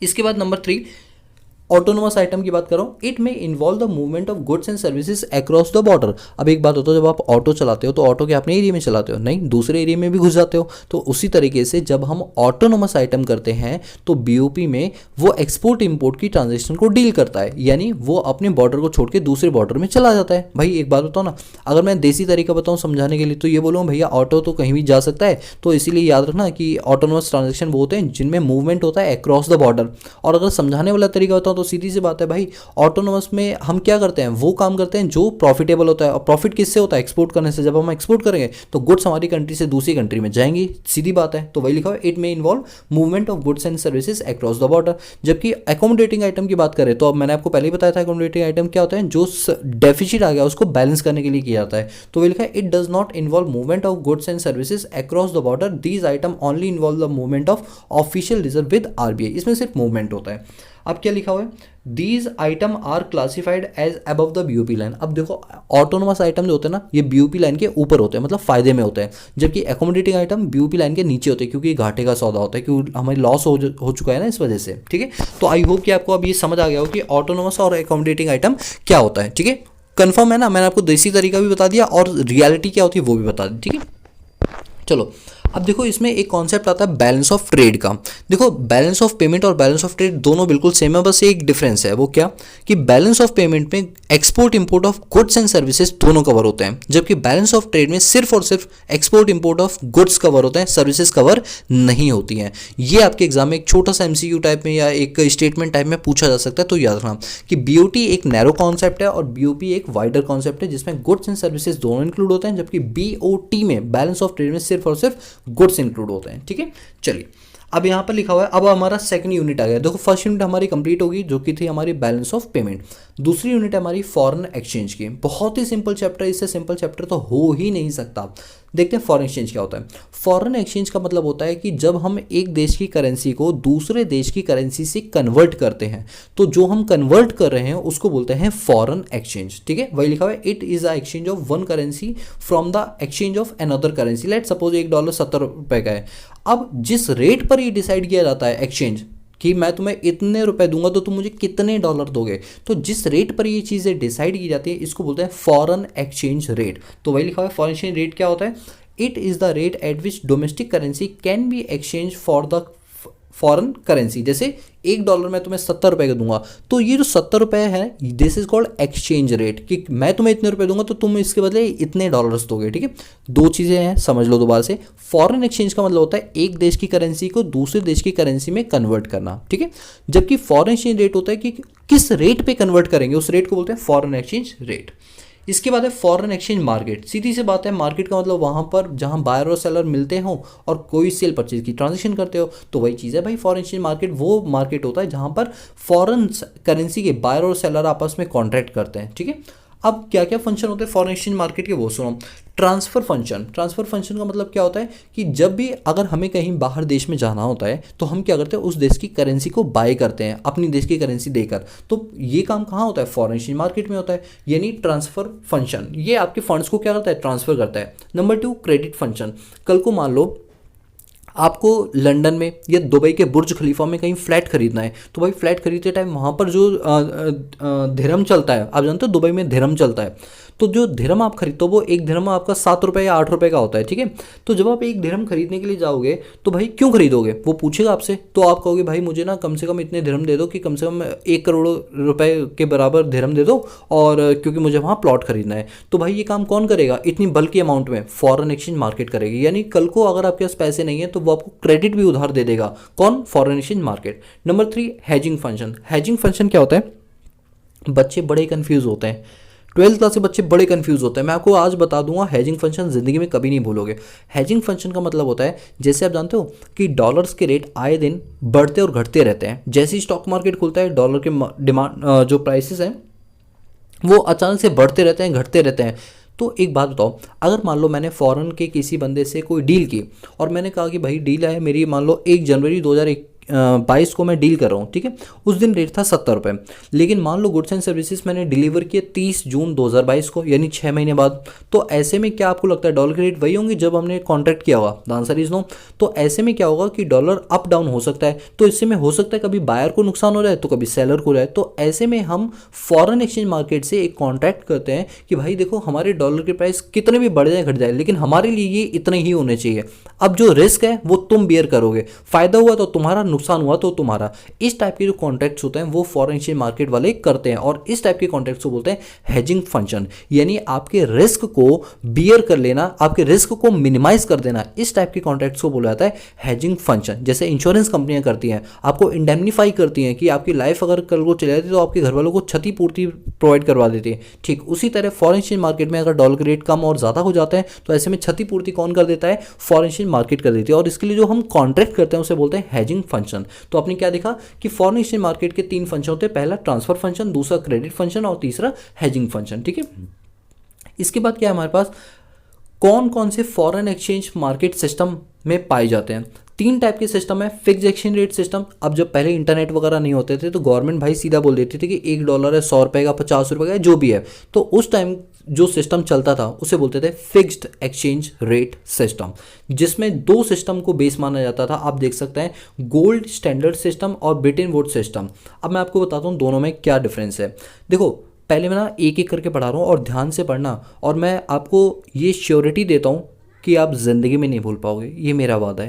इसके बाद नंबर 3, ऑटोनोमस आइटम की बात करो, इट में involve the movement of goods and services across the border. अब एक बात होता है, जब आप ऑटो चलाते हो तो ऑटो के अपने एरिया में चलाते हो, नहीं दूसरे एरिया में भी घुस जाते हो। तो उसी तरीके से जब हम ऑटोनोमस आइटम करते हैं तो बीओपी में वो एक्सपोर्ट इंपोर्ट की ट्रांजेक्शन को डील करता है, यानी वो अपने बॉर्डर को छोड़ के दूसरे बॉर्डर में चला जाता है। भाई एक बात बताओ ना, अगर मैं देसी तरीका बताऊँ समझाने के लिए तो ये बोलूँ भैया ऑटो तो कहीं भी जा सकता है, तो इसीलिए याद रखना कि ऑटोनोमस ट्रांजेक्शन वो होते हैं जिनमें मूवमेंट होता है अक्रॉस द बॉर्डर। और अगर समझाने वाला तरीका बताऊँ तो सीधी सी बात है भाई, ऑटोनोमस में हम क्या करते हैं, वो काम करते हैं जो प्रॉफिटेबल होता है। और प्रॉफिट किससे होता है, एक्सपोर्ट करने से। जब हम एक्सपोर्ट करेंगे तो गुड्स हमारी कंट्री से दूसरी कंट्री में जाएंगी, सीधी बात है। तो वही लिखा है, इट में involve movement of goods and services across the border. जबकि एकोमोडेटिंग आइटम की बात करें तो अब मैंने आपको पहले ही बताया था, एकोमोडेटिंग आइटम क्या होता है, जो डेफिसिट आ गया उसको बैलेंस करने के लिए किया जाता है। तो वही लिखा है, it does not involve movement of goods and services across the border, these item only involve the movement of official reserve with RBI. इसमें सिर्फ मूवमेंट होता है। अब क्या लिखा हुआ है, these item are classified as above the BOP line. अब देखो ऑटोनोमस आइटम जो होते हैं ना, ये बीओपी लाइन के ऊपर होते हैं, मतलब फायदे में होते हैं, जबकि एकोमोडेटिंग आइटम बीओपी लाइन के नीचे होते हैं, क्योंकि घाटे का सौदा होता है, क्योंकि हमारी लॉस हो चुका है ना इस वजह से, ठीक है। तो आई होप कि आपको अब ये समझ आ गया हो कि ऑटोनोमस और एकोमोडेटिंग आइटम क्या होता है, ठीक है। कंफर्म है ना, मैंने आपको देसी तरीका भी बता दिया और रियलिटी क्या होती है वो भी बता दी, ठीक है। चलो अब देखो इसमें एक कॉन्सेप्ट आता है बैलेंस ऑफ ट्रेड का। देखो बैलेंस ऑफ पेमेंट और बैलेंस ऑफ ट्रेड दोनों बिल्कुल सेम है, बस एक डिफरेंस है। वो क्या कि बैलेंस ऑफ पेमेंट में export import of goods and services दोनों कवर होते हैं, जबकि बैलेंस ऑफ ट्रेड में सिर्फ और सिर्फ export import of goods cover होते हैं, सर्विसेज कवर नहीं होती हैं। ये आपके एग्जाम में एक छोटा सा एमसीक्यू टाइप में या एक स्टेटमेंट टाइप में पूछा जा सकता है। तो याद रखना कि बीओटी एक नैरो कॉन्सेप्ट है और बीओपी एक वाइडर कॉन्सेप्ट है, जिसमें गुड्स एंड सर्विसेज दोनों इंक्लूड होते हैं, जबकि बीओटी में बैलेंस ऑफ ट्रेड में सिर्फ और सिर्फ गुड्स इंक्लूड होते हैं। ठीक है, चलिए अब यहाँ पर लिखा हुआ है, अब हमारा सेकंड यूनिट आ गया। देखो फर्स्ट यूनिट हमारी कंप्लीट होगी जो कि थी हमारी बैलेंस ऑफ पेमेंट। दूसरी यूनिट है हमारी फॉरेन एक्सचेंज की। बहुत ही सिंपल चैप्टर, इससे सिंपल चैप्टर तो हो ही नहीं सकता। देखते हैं फॉरेन एक्सचेंज क्या होता है। फॉरेन एक्सचेंज का मतलब होता है कि जब हम एक देश की करेंसी को दूसरे देश की करेंसी से कन्वर्ट करते हैं, तो जो हम कन्वर्ट कर रहे हैं उसको बोलते हैं फॉरेन एक्सचेंज। ठीक है, वही लिखा हुआ है, it is a exchange of one currency from the exchange of another currency. Let suppose $1 ₹70 का है। अब जिस रेट पर ये डिसाइड किया जाता है एक्सचेंज कि मैं तुम्हें इतने रुपए दूंगा तो तुम मुझे कितने डॉलर दोगे, तो जिस रेट पर ये चीज़ें डिसाइड की जाती है इसको बोलते हैं फॉरेन एक्सचेंज रेट। तो वही लिखा हुआ है, फॉरेन एक्सचेंज रेट क्या होता है? It is the rate at which domestic currency can be exchange for the foreign currency. जैसे $1 मैं तुम्हें ₹70 का दूंगा, तो ये जो ₹70 है this is called exchange rate, कि मैं तुम्हें इतने रुपए दूंगा तो तुम इसके बदले इतने डॉलर्स दोगे। ठीक है, दो चीज़ें हैं, समझ लो दोबारा से। फॉरेन एक्सचेंज का मतलब होता है एक देश की करेंसी को दूसरे देश की करेंसी में कन्वर्ट करना। ठीक है, जबकि फॉरेन एक्सचेंज रेट होता है कि किस रेट पे कन्वर्ट करेंगे, उस रेट को बोलते हैं फॉरेन एक्सचेंज रेट। इसके बाद है फॉरेन एक्सचेंज मार्केट। सीधी सी बात है, मार्केट का मतलब वहाँ पर जहाँ बायर और सेलर मिलते हो और कोई सेल परचेज की ट्रांजेक्शन करते हो, तो वही चीज़ है भाई फॉरेन एक्सचेंज मार्केट। वो मार्केट होता है जहाँ पर फॉरेन करेंसी के बायर और सेलर आपस में कॉन्ट्रैक्ट करते हैं। ठीक है, अब क्या क्या फंक्शन होते हैं फॉरेन एक्सचेंज मार्केट के, वो सुनो। Transfer function. ट्रांसफ़र फंक्शन का मतलब क्या होता है कि जब भी अगर हमें कहीं बाहर देश में जाना होता है तो हम क्या करते हैं, उस देश की करेंसी को बाय करते हैं अपनी देश की करेंसी देकर। तो ये काम कहाँ होता है? फॉरेन एक्सचेंज मार्केट में होता है, यानी ट्रांसफ़र फंक्शन। ये आपके फंड्स को क्या करता है? ट्रांसफ़र करता है। Number 2 credit function. कल को मान लो आपको लंदन में या दुबई के बुर्ज खलीफा में कहीं फ्लैट खरीदना है, तो भाई फ्लैट खरीदते टाइम वहाँ पर जो दिरहम चलता है, आप जानते हो दुबई में दिरहम चलता है, तो जो दिरहम आप खरीदते हो वो एक दिरहम आपका ₹7 या ₹8 का होता है। ठीक है, तो जब आप एक दिरहम खरीदने के लिए जाओगे तो भाई क्यों खरीदोगे, वो पूछेगा आपसे, तो आप कहोगे भाई मुझे ना कम से कम इतने दिरहम दे दो कि कम से कम 1 करोड़ रुपए के बराबर दिरहम दे दो, और क्योंकि मुझे वहाँ प्लॉट खरीदना है। तो भाई ये काम कौन करेगा इतनी बल्कि अमाउंट में? फॉरेन एक्सचेंज मार्केट करेगी। यानी कल को अगर आपके पास पैसे नहीं है तो वो आपको क्रेडिट भी उधार दे देगा। कौन? Foreign exchange market. Number 3 hedging function. Hedging function क्या होता है? बच्चे बड़े कंफ्यूज होते हैं, 12th क्लास के बच्चे बड़े कंफ्यूज होते हैं। मैं आपको आज बता दूंगा, हेजिंग फंक्शन ज़िंदगी में कभी नहीं भूलोगे। हेजिंग फंक्शन का मतलब होता है, जैसे आप जानते हो कि डॉलर्स के रेट आए दिन बढ़ते और घटते रहते हैं। जैसे ही स्टॉक मार्केट खुलता है डॉलर के डिमांड जो प्राइसेस हैं वो अचानक से बढ़ते रहते हैं, घटते रहते हैं। तो एक बात बताओ, अगर मान लो मैंने फ़ॉरेन के किसी बंदे से कोई डील की और मैंने कहा कि भाई डील है मेरी, मान लो 1 जनवरी 2022 को मैं डील कर रहा हूँ। ठीक है, उस दिन रेट था ₹70, लेकिन मान लो गुड्स एंड सर्विसेज मैंने डिलीवर किए 30 जून 2022 को, यानी 6 महीने बाद। तो ऐसे में क्या आपको लगता है डॉलर के रेट वही होंगे जब हमने कॉन्ट्रैक्ट किया हुआ? The answer is no. तो ऐसे में क्या होगा कि डॉलर अप डाउन हो सकता है, तो इससे में हो सकता है कभी बायर को नुकसान हो जाए तो कभी सेलर को जाए। तो ऐसे में हम फॉरेन एक्सचेंज मार्केट से एक कॉन्ट्रैक्ट करते हैं कि भाई देखो हमारे डॉलर के प्राइस कितने भी बढ़ जाए घट जाए, लेकिन हमारे लिए ये इतने ही होने चाहिए। अब जो रिस्क है वो तुम बियर करोगे, फायदा हुआ तो तुम्हारा, नुकसान हुआ तो तुम्हारा। इस टाइप के जो कॉन्ट्रैक्ट्स होते हैं वो फॉरेन एक्सचेंज मार्केट वाले करते हैं, और इस टाइप के कॉन्ट्रैक्ट्स को बोलते हैं हेजिंग फंक्शन। यानी आपके रिस्क को बियर कर लेना, आपके रिस्क को मिनिमाइज कर देना, इस टाइप के कॉन्ट्रैक्ट्स को बोला जाता है हेजिंग फंक्शन। जैसे इंश्योरेंस कंपनियां करती हैं, आपको इंडेमनीफाई करती हैं कि आपकी लाइफ अगर कल को चली जाती तो आपके घर वालों को क्षतिपूर्ति प्रोवाइड करवा देती है। ठीक उसी तरह फॉरेन एक्सचेंज मार्केट में अगर डॉलर के रेट कम और ज़्यादा हो जाते हैं तो ऐसे में क्षतिपूर्ति कौन कर देता है? फॉरेन एक्सचेंज मार्केट कर देती है, और इसके लिए जो हम कॉन्ट्रैक्ट करते हैं उसे बोलते हैं हेजिंग फंक्शन। तो आपने क्या देखा कि फॉरेन एक्सचेंज मार्केट के 3 फंक्शन होते हैं, पहला ट्रांसफर फंक्शन, दूसरा क्रेडिट फंक्शन और तीसरा हेजिंग फंक्शन। ठीक है, इसके बाद क्या है हमारे पास, कौन कौन से फॉरेन एक्सचेंज मार्केट सिस्टम में पाए जाते हैं? 3 टाइप के सिस्टम है। Fix exchange rate system. अब जब पहले इंटरनेट वगैरह नहीं होते थे तो गवर्नमेंट भाई सीधा बोल देती थी कि $1 है, ₹100 का, ₹50 का, जो भी है। तो उस टाइम जो सिस्टम चलता था उसे बोलते थे फिक्स्ड एक्सचेंज रेट सिस्टम, जिसमें 2 सिस्टम को बेस माना जाता था। आप देख सकते हैं गोल्ड स्टैंडर्ड सिस्टम और ब्रिटेन वुड सिस्टम। अब मैं आपको बताता हूँ दोनों में क्या डिफरेंस है। देखो पहले मैं ना एक एक करके पढ़ा रहा हूँ और ध्यान से पढ़ना, और मैं आपको ये श्योरिटी देता हूँ कि कि आप ज़िंदगी में नहीं भूल पाओगे, ये मेरा वादा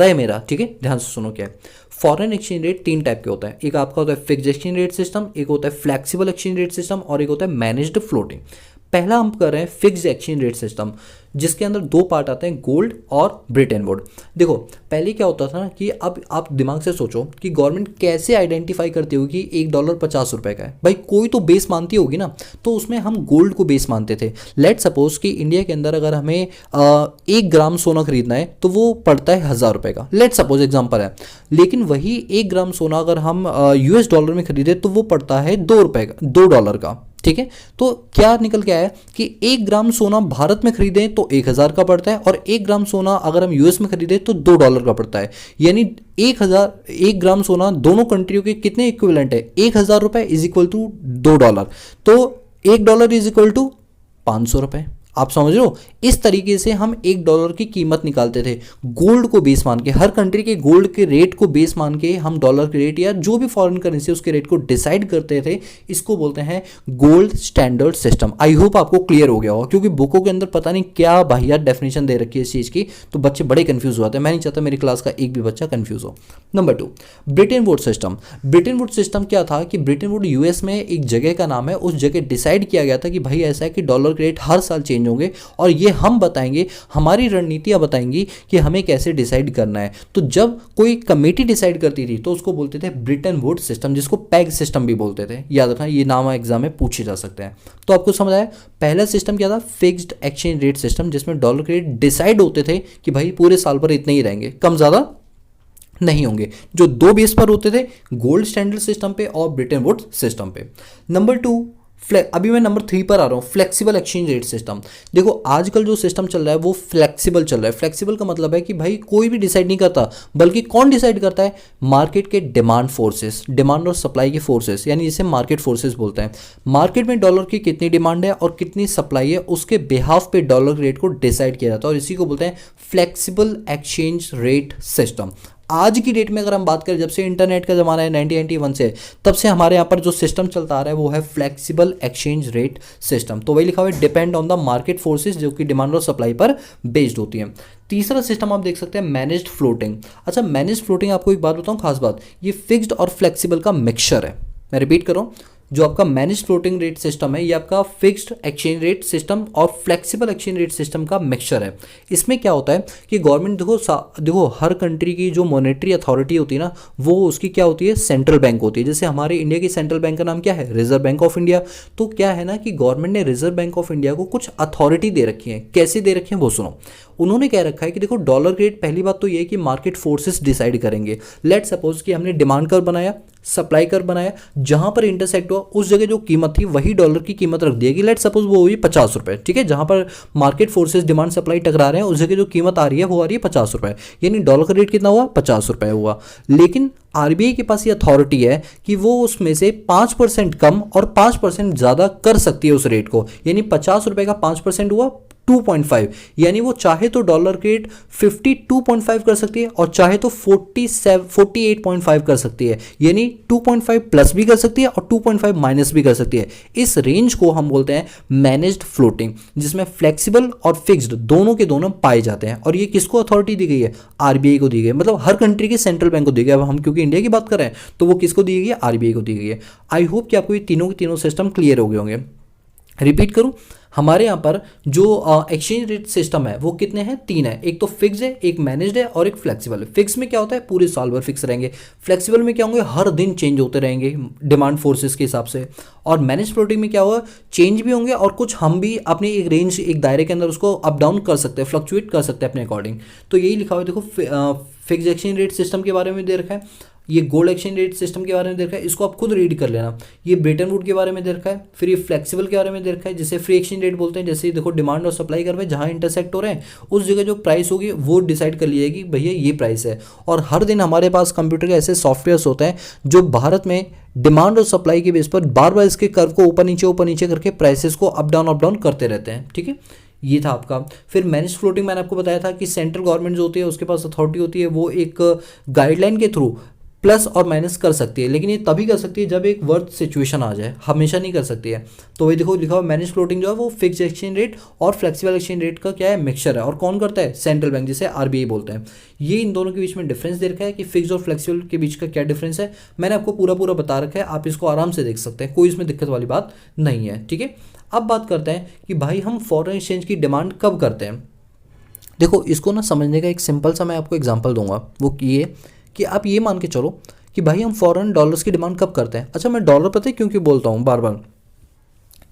है मेरा, ठीक है। ध्यान से सुनो क्या है। फॉरेन एक्सचेंज रेट तीन टाइप के होता है, एक आपका होता है फिक्स्ड एक्सचेंज रेट सिस्टम, एक होता है फ्लेक्सिबल एक्सचेंज रेट सिस्टम और एक होता है मैनेज्ड फ्लोटिंग। पहला हम कर रहे हैं फिक्स्ड एक्सचेंज रेट सिस्टम, जिसके अंदर दो पार्ट आते हैं, गोल्ड और ब्रिटेन वुड। देखो पहले क्या होता था ना कि अब आप दिमाग से सोचो कि गवर्नमेंट कैसे आइडेंटिफाई करती होगी कि $1 50 का है। भाई कोई तो बेस मानती होगी ना, तो उसमें हम गोल्ड को बेस मानते थे। लेट सपोज कि इंडिया के अंदर अगर हमें 1 ग्राम सोना खरीदना है तो वो पड़ता है $1000 का, लेट सपोज एग्जाम्पल है। लेकिन वही 1 ग्राम सोना अगर हम US डॉलर में खरीदे तो वो पड़ता है $2 का, $2 का, ठीक है। तो क्या निकल के आया कि 1 ग्राम सोना भारत में खरीदें तो 1000 का पड़ता है, और 1 ग्राम सोना अगर हम यूएस में खरीदें तो $2 का पड़ता है। यानी 1 ग्राम सोना दोनों कंट्रियों के कितने इक्विवेलेंट है, $1000 इज इक्वल टू $2। तो $1 इज इक्वल टू $500। आप समझ रहे हो, इस तरीके से हम $1 की कीमत निकालते थे गोल्ड को बेस मान के। हर कंट्री के गोल्ड के रेट को बेस मान के हम डॉलर के रेट या जो भी फॉरेन करेंसी उसके रेट को डिसाइड करते थे। इसको बोलते हैं gold standard system. I hope आपको क्लियर हो गया होगा, क्योंकि बुकों के अंदर पता नहीं क्या भैया डेफिनेशन दे रखी है इस चीज़ की, तो बच्चे बड़े कंफ्यूज होते हैं। मैं नहीं चाहता मेरी क्लास का एक भी बच्चा कंफ्यूज हो। Number 2, Britain would system. Britain would system क्या था कि ब्रिटेन वुड यूएस में एक जगह का नाम है, उस जगह डिसाइड किया गया था कि भाई ऐसा है कि डॉलर के रेट हर साल चेंज होंगे और ये हम बताएंगे, हमारी रणनीतियां बताएंगी कि हमें कैसे डिसाइड करना है। तो जब कोई कमेटी डिसाइड करती थी तो उसको बोलते थे ब्रिटेन वुड सिस्टम, जिसको पैग सिस्टम भी बोलते थे। याद रखना, ये नाम एग्जाम में पूछे जा सकते हैं। तो आपको समझ आया, पहला सिस्टम क्या था, फिक्स्ड एक्सचेंज रेट सिस्टम, जिसमें डॉलर के रेट डिसाइड होते थे कि भाई पूरे साल पर इतने ही रहेंगे, कम ज़्यादा नहीं होंगे, जो दो बेस पर होते थे, गोल्ड स्टैंडर्ड सिस्टम पे और ब्रिटेन वुड सिस्टम पे। नंबर 2, अभी मैं नंबर 3 पर आ रहा हूँ, फ्लेक्सिबल एक्सचेंज रेट सिस्टम। देखो आजकल जो सिस्टम चल रहा है वो फ्लेक्सिबल चल रहा है। फ्लेक्सिबल का मतलब है कि भाई कोई भी डिसाइड नहीं करता, बल्कि कौन डिसाइड करता है, मार्केट के डिमांड फोर्सेस, डिमांड और सप्लाई के फोर्सेस, यानी जिसे मार्केट फोर्सेस बोलते हैं। मार्केट में डॉलर की कितनी डिमांड है और कितनी सप्लाई है, उसके बिहाफ पे डॉलर रेट को डिसाइड किया जाता है, और इसी को बोलते हैं फ्लेक्सिबल एक्सचेंज रेट सिस्टम। आज की डेट में अगर हम बात करें, जब से इंटरनेट का ज़माना है 1991 से, तब से हमारे यहाँ पर जो सिस्टम चलता आ रहा है वो है फ्लेक्सिबल एक्सचेंज रेट सिस्टम। तो वही लिखा हुआ है, depend on the market forces, जो कि डिमांड और सप्लाई पर बेस्ड होती है। तीसरा सिस्टम आप देख सकते हैं, मैनेज्ड फ्लोटिंग। अच्छा, मैनेज्ड फ्लोटिंग आपको एक बात बताऊँ, खास बात, ये फिक्स्ड और फ्लेक्सिबल का मिक्सचर है। मैं रिपीट कर रहा हूँ, जो आपका मैनेज फ्लोटिंग रेट सिस्टम है ये आपका फिक्स्ड एक्सचेंज रेट सिस्टम और फ्लेक्सिबल एक्सचेंज रेट सिस्टम का मिक्सचर है। इसमें क्या होता है कि गवर्नमेंट, देखो हर कंट्री की जो मॉनेटरी अथॉरिटी होती है ना, वो उसकी क्या होती है, सेंट्रल बैंक होती है। जैसे हमारे इंडिया की सेंट्रल बैंक का नाम क्या है, रिजर्व बैंक ऑफ इंडिया। तो क्या है ना कि गवर्नमेंट ने रिजर्व बैंक ऑफ इंडिया को कुछ अथॉरिटी दे रखी है। कैसे दे रखी है वो सुनो। उन्होंने कह रखा है कि देखो डॉलर के रेट, पहली बात तो ये है कि मार्केट फोर्सेस डिसाइड करेंगे। लेट सपोज कि हमने डिमांड कर्व बनाया, सप्लाई कर्व बनाया, जहां पर इंटरसेक्ट हुआ उस जगह जो कीमत थी वही डॉलर की कीमत रख दिएगी। लेट सपोज वो हुई $50, ठीक है। जहां पर मार्केट फोर्सेस डिमांड सप्लाई टकरा रहे हैं उस जगह जो कीमत आ रही है वो आ रही है $50, यानी डॉलर का रेट कितना हुआ, $50 हुआ। लेकिन आरबीआई के पास ये अथॉरिटी है कि वो उसमें से 5% कम और 5% ज़्यादा कर सकती है उस रेट को, यानी $50 का 5% हुआ 2.5, यानी वो चाहे तो डॉलर के रेट 52.5 कर सकती है और चाहे तो 48.5 कर सकती है, यानी 2.5 प्लस भी कर सकती है और 2.5 माइनस भी कर सकती है। इस रेंज को हम बोलते हैं मैनेज्ड फ्लोटिंग, जिसमें फ्लेक्सिबल और फिक्स्ड दोनों के दोनों पाए जाते हैं। और ये किसको अथॉरिटी दी गई है, आरबीआई को दी गई है, मतलब हर कंट्री के सेंट्रल बैंक को दी गई है। अब हम क्योंकि इंडिया की बात कर रहे हैं तो वो किसको दी गई है, आरबीआई को दी गई है। आई होप कि आपको ये तीनों के तीनों सिस्टम क्लियर हो गए होंगे। रिपीट करूं, हमारे यहाँ पर जो एक्सचेंज रेट सिस्टम है वो कितने हैं, 3 है। एक तो फिक्स है, एक मैनेज्ड है और एक फ्लेक्सिबल है। फिक्स में क्या होता है, पूरे साल भर फिक्स रहेंगे। फ्लेक्सिबल में क्या होंगे, हर दिन चेंज होते रहेंगे डिमांड फोर्सेस के हिसाब से। और मैनेज फ्लोटिंग में क्या होगा, चेंज भी होंगे और कुछ हम भी अपनी एक रेंज, एक दायरे के अंदर उसको अप डाउन कर सकते हैं, फ्लक्चुएट कर सकते हैं अपने अकॉर्डिंग। तो यही लिखा हुआ है, देखो फिक्स एक्सचेंज रेट सिस्टम के बारे में दे रखा है, ये गोल्ड एक्सचेंज रेट सिस्टम के बारे में दे रखा है, इसको आप खुद रीड कर लेना। ये ब्रिटेन वुड के बारे में दे रखा है, फिर ये फ्लेक्सिबल के बारे में दे रखा है, जिसे फ्री एक्सचेंज रेट बोलते हैं। जैसे देखो डिमांड और सप्लाई कर, जहाँ इंटरसेक्ट हो रहे हैं उस जगह जो प्राइस होगी वो डिसाइड कर लिएगी भैया ये प्राइस है। और हर दिन हमारे पास कंप्यूटर के ऐसे सॉफ्टवेयर्स होते हैं जो भारत में डिमांड और सप्लाई के बेस पर बार बार इसके कर्व को ऊपर नीचे करके प्राइसेस को अप डाउन करते रहते हैं, ठीक है। ये था आपका। फिर मैनेज फ्लोटिंग मैंने आपको बताया था कि सेंट्रल गवर्नमेंट जो होती है उसके पास अथॉरिटी होती है, वो एक गाइडलाइन के थ्रू प्लस और माइनस कर सकती है, लेकिन ये तभी कर सकती है जब एक वर्स्ट सिचुएशन आ जाए, हमेशा नहीं कर सकती है। तो वही देखो लिखा हुआ मैनेज फ्लोटिंग जो है वो फिक्स एक्सचेंज रेट और फ्लेक्सिबल एक्सचेंज रेट का क्या है, मिक्सचर है। और कौन करता है, सेंट्रल बैंक, जिसे आरबीआई बोलते हैं। ये इन दोनों के बीच में डिफरेंस दे रखा है कि फिक्स और फ्लेक्सिबल के बीच का क्या डिफरेंस है, मैंने आपको पूरा पूरा बता रखा है, आप इसको आराम से देख सकते हैं, कोई इसमें दिक्कत वाली बात नहीं है। ठीक है, अब बात करते हैं कि भाई हम फॉरेन एक्सचेंज की डिमांड कब करते हैं। देखो इसको ना समझने का एक सिंपल सा मैं आपको एग्जांपल दूंगा, वो ये कि आप ये मान के चलो कि भाई हम फॉरेन डॉलर्स की डिमांड कब करते हैं। अच्छा, मैं डॉलर पता है क्यों क्यों बोलता हूँ बार बार,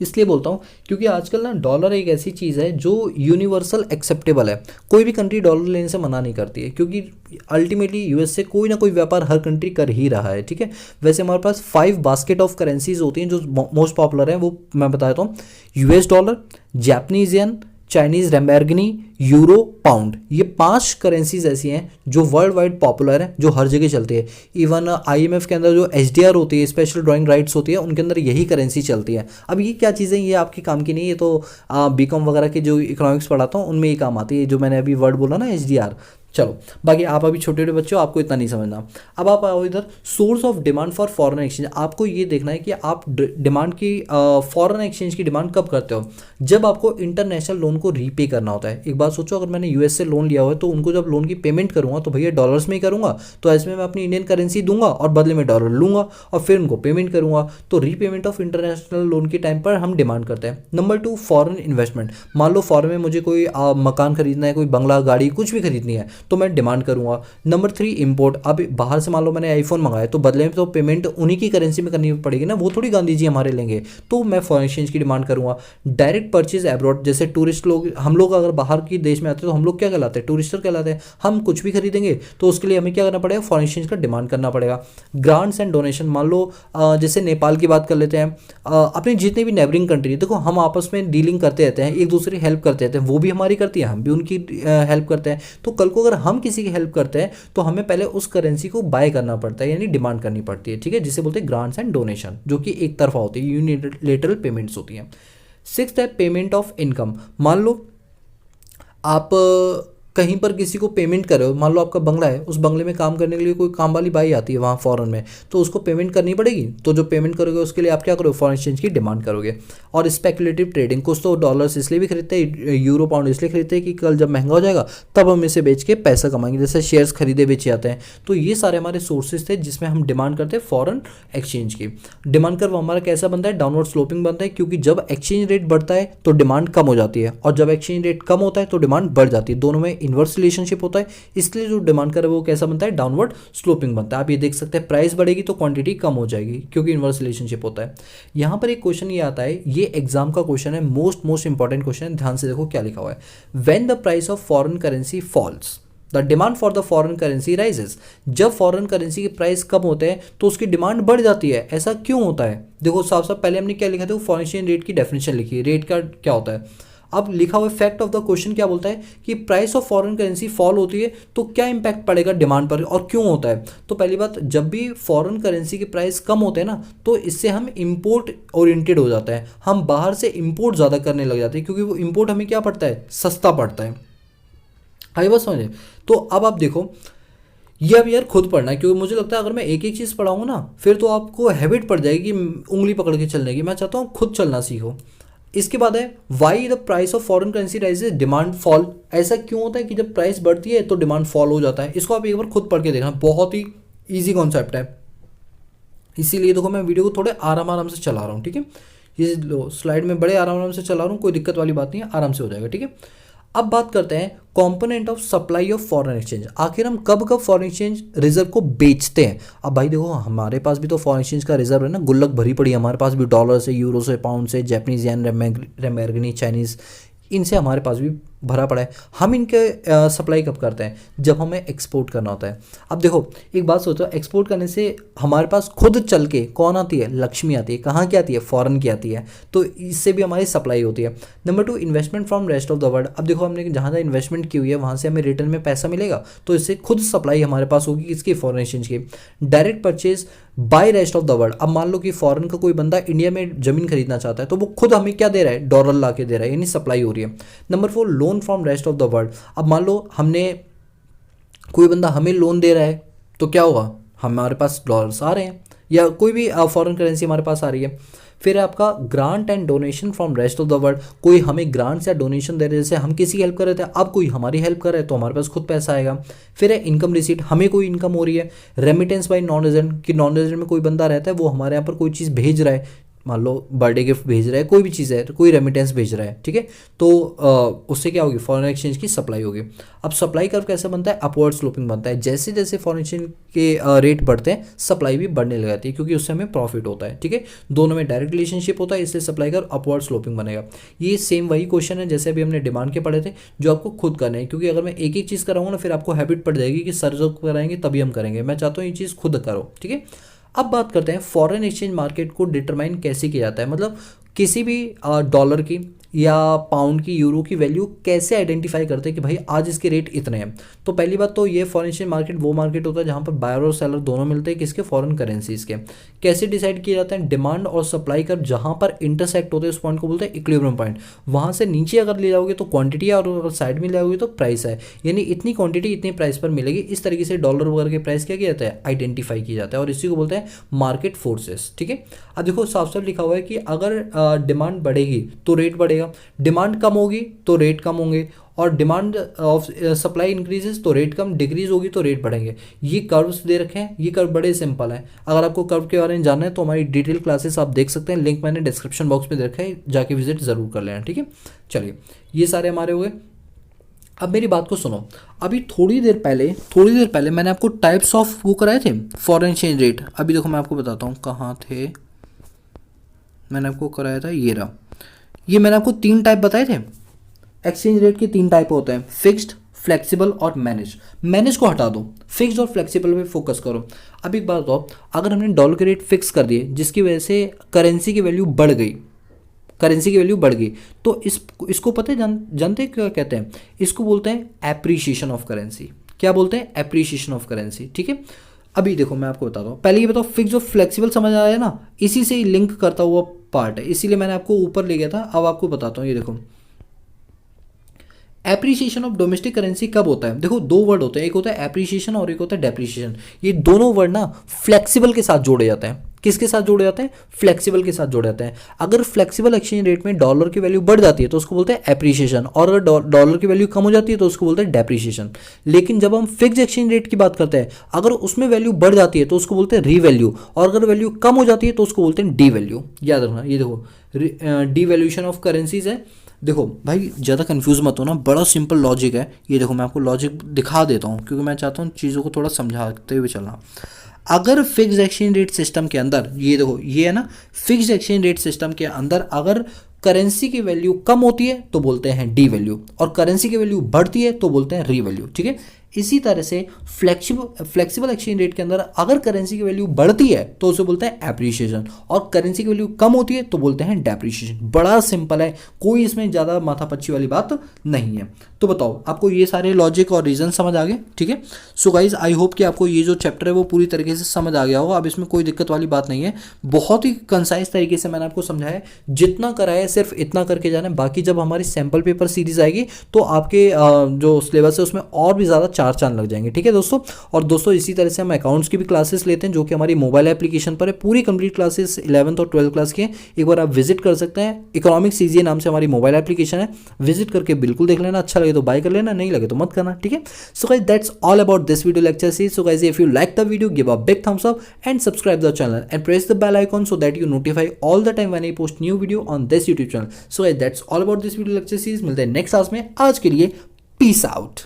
इसलिए बोलता हूँ क्योंकि आजकल ना डॉलर एक ऐसी चीज़ है जो यूनिवर्सल एक्सेप्टेबल है। कोई भी कंट्री डॉलर लेने से मना नहीं करती है, क्योंकि अल्टीमेटली यूएस से कोई ना कोई व्यापार हर कंट्री कर ही रहा है। ठीक है, वैसे हमारे पास 5 बास्केट ऑफ करेंसीज होती हैं जो मोस्ट पॉपुलर हैं, वो मैं बता देता हूँ। US dollar, Japanese yen, Chinese renminbi, euro, pound, ये 5 करेंसीज ऐसी हैं जो वर्ल्ड वाइड पॉपुलर है, जो हर जगह चलती है। इवन आईएमएफ के अंदर जो एचडीआर होती है, स्पेशल ड्राइंग राइट्स होती है, उनके अंदर यही करेंसी चलती है। अब ये क्या चीज़ें, ये आपके काम की नहीं, ये तो बीकॉम वगैरह के जो इकोनॉमिक्स पढ़ाता हूँ उनमें ये काम आती है, जो मैंने अभी वर्ड बोला ना एचडीआर। चलो, बाकी आप अभी छोटे छोटे बच्चे हो, आपको इतना नहीं समझना। अब आप आओ इधर, source of demand for foreign exchange. आपको ये देखना है कि आप डिमांड की फॉरेन एक्सचेंज की डिमांड कब करते हो, जब आपको इंटरनेशनल लोन को रीपे करना होता है। एक बात सोचो, अगर मैंने यूएस से लोन लिया हुआ है तो उनको जब लोन की पेमेंट करूंगा तो भैया डॉलर्स में ही करूंगा, तो ऐसे में मैं अपनी इंडियन करेंसी दूंगा और बदले में डॉलर लूंगा और फिर उनको पेमेंट करूंगा। तो रीपेमेंट ऑफ इंटरनेशनल लोन के टाइम पर हम डिमांड करते हैं। Number 2, foreign investment. मान लो फॉरेन में मुझे कोई मकान खरीदना है, कोई बंगला, गाड़ी, कुछ भी खरीदनी है, तो मैं डिमांड करूंगा। Number 3, import. अब बाहर से मान लो मैंने आईफोन मंगाया, तो बदले में तो पेमेंट उन्हीं की करेंसी में करनी पड़ेगी ना, वो थोड़ी गांधी जी हमारे लेंगे, तो मैं फॉरेन एक्सचेंज की डिमांड करूंगा। डायरेक्ट परचेज एब्रॉड, जैसे टूरिस्ट लोग, हम लोग अगर बाहर की देश में आते हैं तो हम लोग क्या कहलाते हैं, टूरिस्टर कहलाते हैं। हम कुछ भी खरीदेंगे तो उसके लिए हमें क्या करना पड़ेगा, फॉरेन एक्सचेंज का डिमांड करना पड़ेगा। ग्रांट्स एंड डोनेशन, मान लो जैसे नेपाल की बात कर लेते हैं, अपनी जितनी भी नेबरिंग कंट्री, देखो हम आपस में डीलिंग करते रहते हैं, एक दूसरे की हेल्प करते रहते हैं, वो भी हमारी करती है, हम भी उनकी हेल्प करते हैं। तो कल को अगर हम किसी की हेल्प करते हैं तो हमें पहले उस करेंसी को बाय करना पड़ता है, यानी डिमांड करनी पड़ती है। ठीक है, जिसे बोलते हैं ग्रांट्स एंड डोनेशन, जो कि एक तरफा होती है, यूनिलेटरल पेमेंट्स होती हैं। 6th है पेमेंट ऑफ इनकम। मान लो आप कहीं पर किसी को पेमेंट कर रहे हो, मान लो आपका बंगला है, उस बंगले में काम करने के लिए कोई काम वाली बाई आती है वहाँ फॉरेन में, तो उसको पेमेंट करनी पड़ेगी। तो जो पेमेंट करोगे उसके लिए आप क्या करोगे, फॉरेन एक्सचेंज की डिमांड करोगे। और स्पेकुलेटिव ट्रेडिंग, कुछ तो डॉलर्स इसलिए भी खरीदते हैं, यूरो पाउंड इसलिए खरीदते हैं कि कल जब महंगा हो जाएगा तब हम इसे बेच के पैसा कमाएंगे, जैसे शेयर्स खरीदे बेचे जाते हैं। तो ये सारे हमारे सोर्सेज थे जिसमें हम डिमांड करते हैं फॉरेन एक्सचेंज की। डिमांड कर्व हमारा कैसा बनता है, डाउनवर्ड स्लोपिंग बनता है, क्योंकि जब एक्सचेंज रेट बढ़ता है तो डिमांड कम हो जाती है, और जब एक्सचेंज रेट कम होता है तो डिमांड बढ़ जाती है। दोनों में इन्वर्स रिलेशनशिप होता है, इसलिए जो डिमांड कर है वो कैसा बनता है, डाउनवर्ड स्लोपिंग बनता है। आप ये देख सकते हैं, प्राइस बढ़ेगी तो क्वांटिटी कम हो जाएगी, क्योंकि इन्वर्स रिलेशनशिप होता है। यहां पर एक क्वेश्चन ये आता है, ये एग्जाम का क्वेश्चन है, मोस्ट इंपॉर्टेंट क्वेश्चन है, ध्यान से देखो क्या लिखा हुआ है। When the price of foreign currency falls the demand for the foreign currency rises. जब फॉरेन करेंसी के प्राइस कम होते हैं तो उसकी डिमांड बढ़ जाती है। ऐसा क्यों होता है, देखो साफ साफ पहले हमने क्या लिखा था, फॉरेन एक्सचेंज रेट की डेफिनेशन लिखी, रेट का क्या होता है। अब लिखा हुआ फैक्ट ऑफ द क्वेश्चन क्या बोलता है कि price of foreign currency fall होती है तो क्या इंपैक्ट पड़ेगा डिमांड पर, और क्यों होता है। तो पहली बात, जब भी फॉरेन करेंसी के प्राइस कम होते हैं ना, तो इससे हम इंपोर्ट ओरिएंटेड हो जाता है, हम बाहर से इंपोर्ट ज़्यादा करने लग जाते हैं, क्योंकि वो इंपोर्ट हमें क्या पड़ता है, सस्ता पड़ता है। आई बात समझे। तो अब आप देखो, ये अब यार खुद पढ़ना है, क्योंकि मुझे लगता है अगर मैं एक एक चीज़ पढ़ाऊंगा ना फिर तो आपको हैबिट पड़ जाएगी उंगली पकड़ के चलने की। मैं चाहता हूँ खुद चलना सीखो। इसके बाद है why the price of foreign currency rises demand fall. ऐसा क्यों होता है कि जब प्राइस बढ़ती है तो डिमांड फॉल हो जाता है। इसको आप एक बार खुद पढ़ के देखना, बहुत ही ईजी कॉन्सेप्ट है। इसीलिए देखो मैं वीडियो को थोड़े आराम से चला रहा हूँ, ठीक है। ये लो स्लाइड में बड़े आराम से चला रहा हूँ, कोई दिक्कत वाली बात नहीं है, आराम से हो जाएगा, ठीक है। अब बात करते हैं component of supply of foreign exchange. आखिर हम कब कब फॉरेन एक्सचेंज रिजर्व को बेचते हैं। अब भाई देखो हमारे पास भी तो फॉरेन एक्सचेंज का रिजर्व है ना, गुल्लक भरी पड़ी है, हमारे पास भी डॉलर से, यूरो से, पाउंड से, जापानीज येन, रेमबर्गिनी, चाइनीज, इनसे हमारे पास भी भरा पड़ा है। हम इनके सप्लाई कब करते हैं, जब हमें एक्सपोर्ट करना होता है। अब देखो एक बात सोचो, एक्सपोर्ट करने से हमारे पास खुद चल के कौन आती है, लक्ष्मी आती है। कहाँ की आती है, फॉरेन की आती है, तो इससे भी हमारी सप्लाई होती है। Number 2, investment from rest of the world. अब देखो हमने जहाँ जहाँ इन्वेस्टमेंट की हुई है वहाँ से हमें रिटर्न में पैसा मिलेगा, तो इससे खुद सप्लाई हमारे पास होगी किसकी, फॉरेन एक्सचेंज की। Direct purchase by rest of the world. अब मान लो कि फॉरेन का कोई बंदा इंडिया में जमीन खरीदना चाहता है तो वो खुद हमें क्या दे रहा है, डॉलर ला के दे रहा है, यानी सप्लाई हो रही है। Number 4, loan from rest of the world. अब मान लो हमने कोई बंदा हमें लोन दे रहा है तो क्या होगा, हमारे पास डॉलर्स आ रहे हैं या कोई भी फॉरेन करेंसी हमारे पास आ रही है। फिर है आपका grant and donation from rest of the world, कोई हमें ग्रांट्स या डोनेशन दे रहे हैं, जैसे हम किसी की हेल्प कर रहे थे, अब कोई हमारी हेल्प कर रहा है तो हमारे पास खुद पैसा आएगा। फिर है इनकम रिसीट, हमें कोई इनकम हो रही है। रेमिटेंस बाई नॉन रेजिडेंट, कि नॉन रेजिडेंट में कोई बंदा रहता है वो हमारे यहाँ पर कोई चीज़ भेज रहा है, मान लो बर्थडे गिफ्ट भेज रहा है, कोई भी चीज़ है तो कोई रेमिटेंस भेज रहा है, ठीक है, तो उससे क्या होगी, फॉरेन एक्सचेंज की सप्लाई होगी। अब सप्लाई कर्व कैसे बनता है, अपवर्ड स्लोपिंग बनता है, जैसे जैसे फॉरेन एक्सचेंज के रेट बढ़ते हैं सप्लाई भी बढ़ने लग जाती है, क्योंकि उससे हमें प्रॉफिट होता है, ठीक है, दोनों में डायरेक्ट रिलेशनशिप होता है, इसलिए सप्लाई कर्व अपवर्ड स्लोपिंग बनेगा। ये सेम वही क्वेश्चन है जैसे अभी हमने डिमांड के पढ़े थे, जो आपको खुद करना है, क्योंकि अगर मैं एक एक चीज़ कराऊंगा ना फिर आपको हैबिट पड़ जाएगी कि सर जो कराएंगे तभी हम करेंगे, मैं चाहता हूँ ये चीज़ खुद करो, ठीक है। अब बात करते हैं फॉरेन एक्सचेंज मार्केट को डिटरमाइन कैसे किया जाता है, मतलब किसी भी डॉलर की या पाउंड की, यूरो की वैल्यू कैसे आइडेंटिफाई करते हैं कि भाई आज इसके रेट इतने हैं। तो पहली बात तो ये फॉरेन एक्सचेंज मार्केट वो मार्केट होता है जहाँ पर बायर और सेलर दोनों मिलते हैं, किसके, फॉरेन करेंसीज के। कैसे डिसाइड किया जाता है, डिमांड और सप्लाई कर जहाँ पर इंटरसेक्ट होते हैं उस पॉइंट को बोलते हैं इक्विलिब्रियम पॉइंट। वहाँ से नीचे अगर ले जाओगे तो क्वांटिटी है और साइड में ले जाओगे तो प्राइस है, यानी इतनी क्वांटिटी इतनी प्राइस पर मिलेगी। इस तरीके से डॉलर वगैरह के प्राइस क्या किया जाता है, आइडेंटिफाई किया जाता है, और इसी को बोलते हैं मार्केट फोर्सेस, ठीक है। अब देखो साफ साफ लिखा हुआ है कि अगर डिमांड बढ़ेगी तो रेट बढ़ेगा, डिमांड कम होगी तो रेट कम होंगे, और डिमांड ऑफ सप्लाई इंक्रीजेस तो रेट कम, डिक्रीज होगी तो रेट बढ़ेंगे। ये कर्व्स दे रखे हैं, ये कर्व बड़े सिंपल हैं। अगर आपको कर्व के बारे में जानना है तो हमारी डिटेल क्लासेस आप देख सकते हैं, लिंक मैंने डिस्क्रिप्शन बॉक्स में दे रखा है, जाके विजिट जरूर कर लेना, ठीक है। चलिए ये सारे हमारे हुए। अब मेरी बात को सुनो, अभी थोड़ी देर पहले मैंने आपको टाइप्स ऑफ वो कराए थे फॉरेन एक्सचेंज रेट। अभी देखो मैं आपको बताता हूँ कहाँ थे, मैंने आपको कराया था, ये रहा। ये मैंने आपको 3 टाइप बताए थे एक्सचेंज रेट के, 3 टाइप होते हैं, फिक्स्ड, फ्लेक्सिबल और मैनेज। मैनेज को हटा दो, फिक्स्ड और फ्लेक्सिबल पे फोकस करो। अब एक बात बताओ, अगर हमने डॉलर के रेट फिक्स कर दिए जिसकी वजह से करेंसी की वैल्यू बढ़ गई, तो इसको पता है, जानते क्या कहते हैं, इसको बोलते हैं एप्रिसिएशन ऑफ करेंसी। क्या बोलते हैं, एप्रिसिएशन ऑफ करेंसी, ठीक है। अभी देखो मैं आपको बताता हूँ, पहले ये बताओ फिक्स और फ्लेक्सिबल समझ आया ना, इसी से ही लिंक करता हुआ पार्ट है, इसीलिए मैंने आपको ऊपर ले गया था। अब आपको बताता हूँ, ये देखो एप्रिसिएशन ऑफ डोमेस्टिक करेंसी कब होता है। देखो 2 वर्ड होते हैं, एक होता है एप्रिसिएशन और एक होता है डेप्रिसिएशन। ये दोनों वर्ड ना फ्लेक्सिबल के साथ जोड़े जाते हैं। किसके साथ जोड़े जाते हैं, फ्लेक्सिबल के साथ जोड़े जाते हैं। अगर फ्लेक्सिबल एक्सचेंज रेट में डॉलर की वैल्यू बढ़ जाती है तो उसको बोलते हैं एप्रिसिएशन, और अगर डॉलर की वैल्यू कम हो जाती है तो उसको बोलते हैं डेप्रिसिएशन। लेकिन जब हम फिक्स एक्सचेंज रेट की बात करते हैं, अगर उसमें वैल्यू बढ़ जाती है तो उसको बोलते हैं रीवैल्यू, और अगर वैल्यू कम हो जाती है तो उसको बोलते हैं डी वैल्यू। याद रखना, ये देखो डी वैल्यूएशन ऑफ करेंसीज है। देखो भाई ज़्यादा कंफ्यूज मत हो ना, बड़ा सिंपल लॉजिक है। ये देखो मैं आपको लॉजिक दिखा देता हूँ क्योंकि मैं चाहता हूँ चीज़ों को थोड़ा समझाते हुए चलना। अगर फिक्स एक्सचेंज रेट सिस्टम के अंदर, ये देखो ये है ना, फिक्स एक्सचेंज रेट सिस्टम के अंदर अगर करेंसी की वैल्यू कम होती है तो बोलते हैं डी वैल्यू, और करेंसी की वैल्यू बढ़ती है तो बोलते हैं री वैल्यू, ठीक है। इसी तरह से फ्लेक्सिबल एक्सचेंज रेट के अंदर अगर करेंसी की वैल्यू बढ़ती है तो उसे बोलते हैं एप्रिसिएशन, और करेंसी की वैल्यू कम होती है तो बोलते हैं डेप्रिसिएशन। बड़ा सिंपल है, कोई इसमें ज़्यादा माथापच्ची वाली बात नहीं है। तो बताओ आपको ये सारे लॉजिक और रीजन समझ आ गए, ठीक है। सो गाइज आई होप कि आपको ये जो चैप्टर है वो पूरी तरीके से समझ आ गया होगा। अब इसमें कोई दिक्कत वाली बात नहीं है, बहुत ही कंसाइज तरीके से मैंने आपको समझाया। जितना कराया सिर्फ इतना करके जाना है, बाकी जब हमारी सैम्पल पेपर सीरीज आएगी तो आपके जो सिलेबस है उसमें और भी ज़्यादा 4 चांद लग जाएंगे, ठीक है दोस्तों। और दोस्तों इसी तरह से हम अकाउंट्स की भी क्लासेस लेते हैं जो कि हमारी मोबाइल एप्लीकेशन पर है। पूरी कंप्लीट क्लासेस 11th और 12th क्लास की हैं, एक बार आप विजिट कर सकते हैं। इकोनॉमिक्स ईजी नाम से हमारी मोबाइल एप्लीकेशन है, विजिट करके बिल्कुल देख लेना। अच्छा लगे तो बाय कर लेना, नहीं लगे तो मत करना, ठीक है। So guys that's all about this video lecture series. So guys if you like the video give a big thumbs up and subscribe the channel and press the bell icon so that you notify all the time when I post new video on this YouTube channel. So guys that's all about this video lecture series. मिलते हैं next class में, आज के लिए peace out.